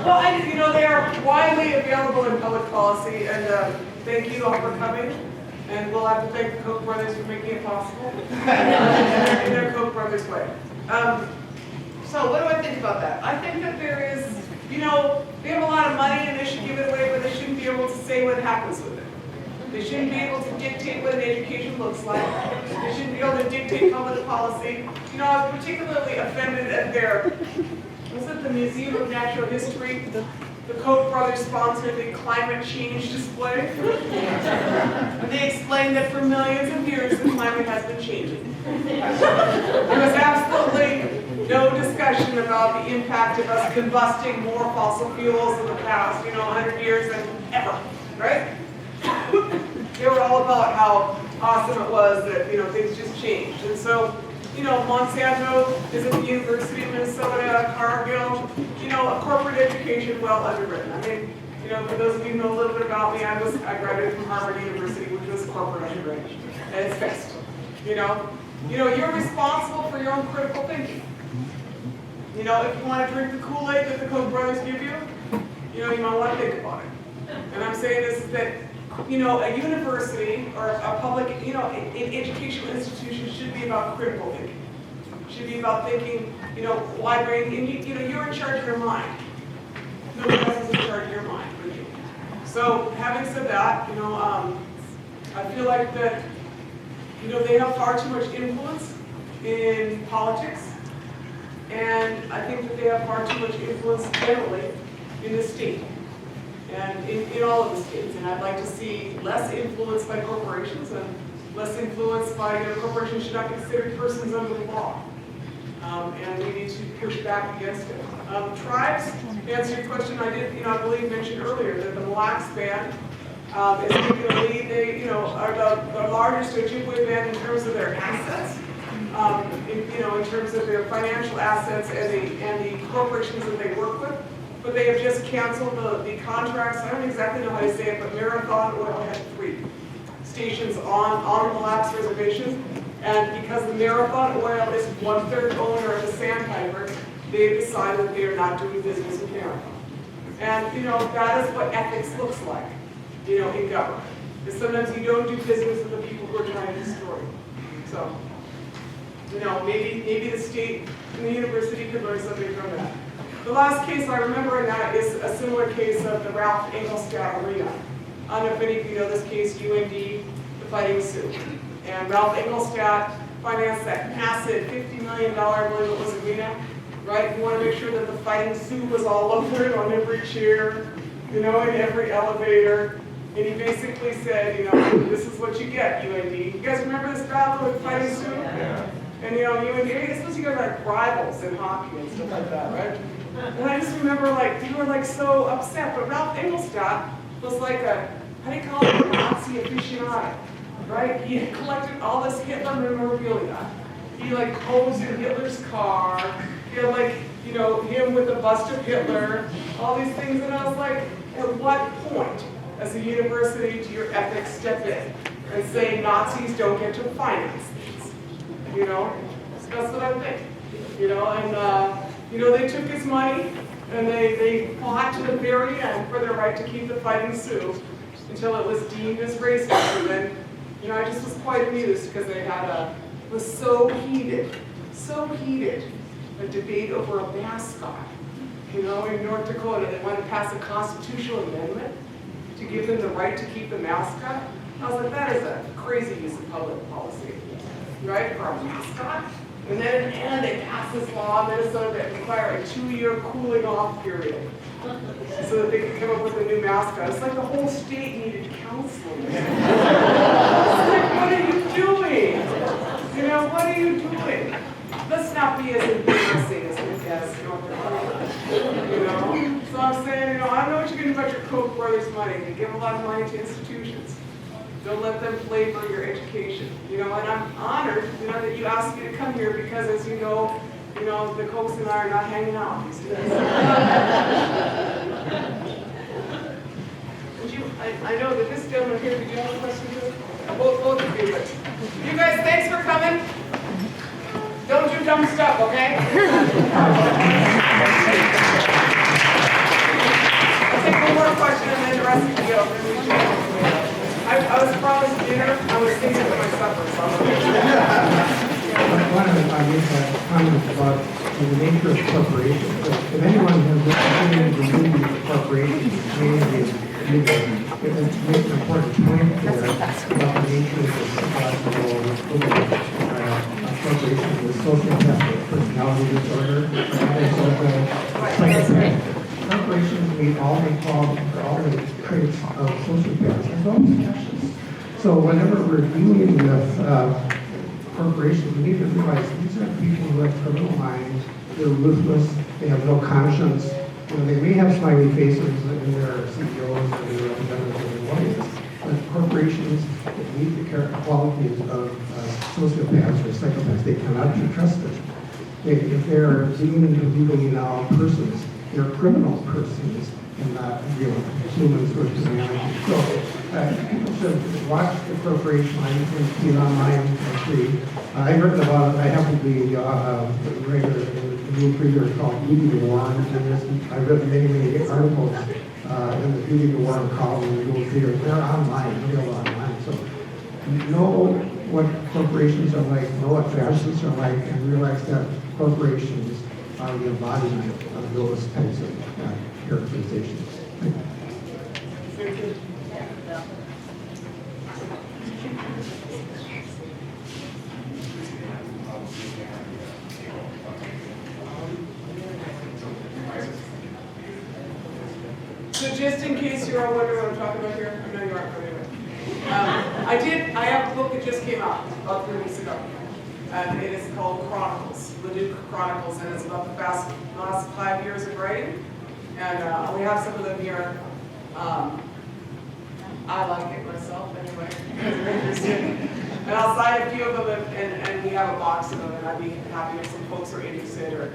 Well, they are widely available in public policy, and thank you all for coming. And we'll have to thank the Koch brothers for making it possible in their Koch brothers way. So what do I think about that? I think that there is, they have a lot of money and they should give it away, but they shouldn't be able to say what happens with it. They shouldn't be able to dictate what an education looks like. They shouldn't be able to dictate public policy. I was particularly offended at the Museum of Natural History? The Koch brothers sponsored the climate change display. And they explained that for millions of years the climate has been changing. There was absolutely no discussion about the impact of us combusting more fossil fuels in the past, 100 years than ever, right? They were all about how awesome it was that, things just changed. And so, Monsanto is at the University of Minnesota, Cargill, a corporate education well underwritten. I mean, for those of you who know a little bit about me, I graduated from Harvard University, which was corporate underwritten, and it's fixed. You're responsible for your own critical thinking. If you want to drink the Kool-Aid that the Koch brothers give you, you might want to think about it. And I'm saying this is that, a university or a public, an educational institution should be about critical thinking. Should be about thinking, wide range, and you're in charge of your mind. Nobody else is in charge of your mind, but you. So having said that, I feel like that, they have far too much influence in politics, and I think that they have far too much influence generally in the state. And in all of the states, and I'd like to see less influence by corporations and less influence by, corporations should not be considered persons under the law. And we need to push back against it. Tribes, to answer your question, I did, I believe mentioned earlier that the Mille Lacs band is taking a lead. They, are the largest Ojibwe band in terms of their assets, in terms of their financial assets and the corporations that they work with. But they have just canceled the contracts. I don't exactly know how to say it, but Marathon Oil had 3 stations on the Mille Lacs reservation. And because the Marathon Oil is 1/3 owner of the Sandpiper, they've decided that they are not doing business with Marathon. And that is what ethics looks like, in government. Because sometimes you don't do business with the people who are trying to destroy you. So, maybe the state and the university could learn something from that. The last case I remember in that is a similar case of the Ralph Engelstad Arena. I don't know if any of you know this case, UMD, the Fighting Sioux. And Ralph Engelstad financed that massive $50 million, I believe it was, arena, right? You want to make sure that the Fighting Sioux was all over it, on every chair, in every elevator. And he basically said, this is what you get, UMD. You guys remember this battle with Fighting Sioux? Yeah. And UMD, I suppose you guys are like rivals in hockey and stuff like that, right? And I just remember, they were so upset. But Ralph Engelstad was like how do you call it, a Nazi aficionado, right? He had collected all this Hitler memorabilia. He posed in Hitler's car. He had him with the bust of Hitler, all these things. And I was like, at what point, as a university, do your ethics step in? and saying Nazis don't get to finance things. You know, that's what I think. You know, and you know, they took his money and they fought to the very end for their right to keep the fighting Sioux until it was deemed as racist. And then, you know, I just was quite amused because they had was so heated, a debate over a mascot. You know, in North Dakota, they wanted to pass a constitutional amendment to give them the right to keep the mascot. I was like, that is a crazy use of public policy, right, for a mascot? And then in the end, they passed this law in Minnesota that required a 2-year cooling off period so that they could come up with a new mascot. It's like the whole state needed counseling. It's like, what are you doing? You know, what are you doing? Let's not be as embarrassing as North Dakota. You know? So I'm saying, you know, I don't know what you're going to do about your Koch brothers' money. They give a lot of money to institutions. Don't let them flavor your education. You know, and I'm honored, you know, that you asked me to come here because, as you know, the Kochs and I are not hanging out these days. I know that this gentleman here, did you have a question too? Both of you, but you guys, thanks for coming. Don't do dumb stuff, okay? I'll take one more question and then the rest of you go. I was promised dinner. I was thinking of my supper, so One of the comments about the nature of corporations. If anyone has opportunity to lead the corporations, communities, it makes an important point there about the nature of the psychological corporation with sociopathic personality disorder, psychopath. Corporations meet all the traits of sociopaths as well as fascists. So whenever we're dealing with corporations, we need to realize these are people who have criminal minds, they're ruthless, they have no conscience. You know, they may have smiley faces in their CEOs or their representatives or their lawyers, but corporations that meet the qualities of sociopaths or psychopaths, they cannot be trusted. If they're dealing with legally now persons, they're criminal persons and not real humans with humanity. So people should watch the corporation. I can see it online free. I've written about it. I happen to be a writer in the new reader called Beauty to War. And I've written many articles in the Beauty to War column in the Duluth Reader. They're online, real online. So know what corporations are like, know what fascists are like, and realize that corporations are the embodiment of those types of characterizations. Thank you. So just in case you're all wondering what I'm talking about here, I know you aren't, but anyway. I have a book that just came out about 3 weeks ago. And it is called Chronicles, LaDuke Chronicles, and it's about the last 5 years of writing. And we have some of them here. I like it myself anyway, because they're interesting. And I'll sign a few of them, and we have a box of them, and I'd be happy if some folks are interested, or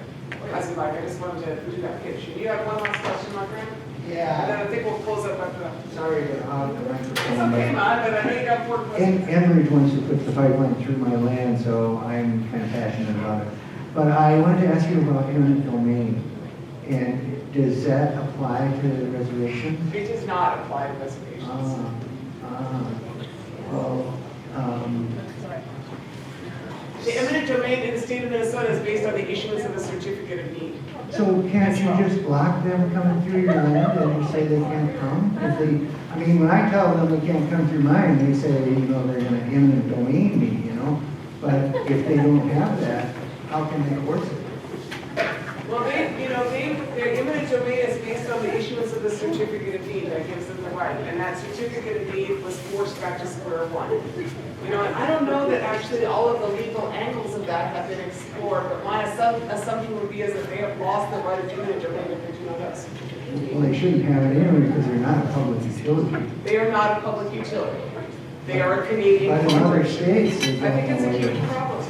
as you like. I just wanted to do that pitch. You have one last question, my friend? Yeah. And then I think we'll close up after that. Sorry to hog the microphone. It's okay, man, but I know you got more questions. Enbridge wants to put the pipeline through my land, so I'm kind of passionate about it. But I wanted to ask you about eminent domain. And does that apply to the reservations? It does not apply to reservations. The eminent domain in the state of Minnesota is based on the issuance of a certificate of need. So can't you just block them coming through your land and just say they can't come? If they, I mean, when I tell them they can't come through mine, they say, you know, they're going to eminent domain me, you know? But if they don't have that, how can they enforce it? Well, their eminent domain is based on the issuance of the certificate of need that gives them the right, and that certificate of need was forced back to square one. You know, and I don't know that actually all of the legal angles of that have been explored, but my assumption would be is that they have lost the right of eminent domain if they do not us. Well, they shouldn't have it anyway because they're not a public utility. They are not a public utility. They are a Canadian But in other corporation. states, they I think it's a don't huge know. problem.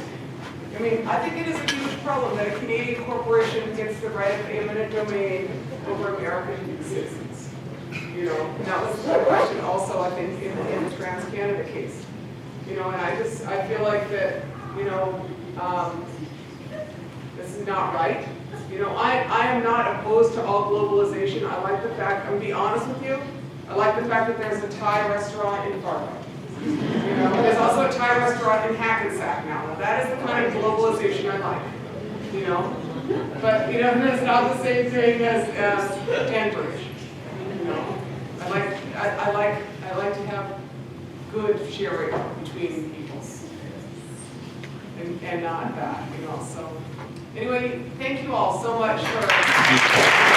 I mean, I think it is a huge problem that a Canadian corporation gets the right of eminent domain over American citizens. You know, and that was the question also, I think, in the TransCanada case. You know, and I feel like that, you know, this is not right. You know, I am not opposed to all globalization. I like the fact, I'm gonna be honest with you, I like the fact that there's a Thai restaurant in Fargo. You know, there's also a Thai restaurant in Hackensack now. Now that is the kind of globalization I like, you know. But, you know, it's not the same thing as Cambridge. You know, I like to have good sharing between peoples and not that, you know. So anyway, thank you all so much for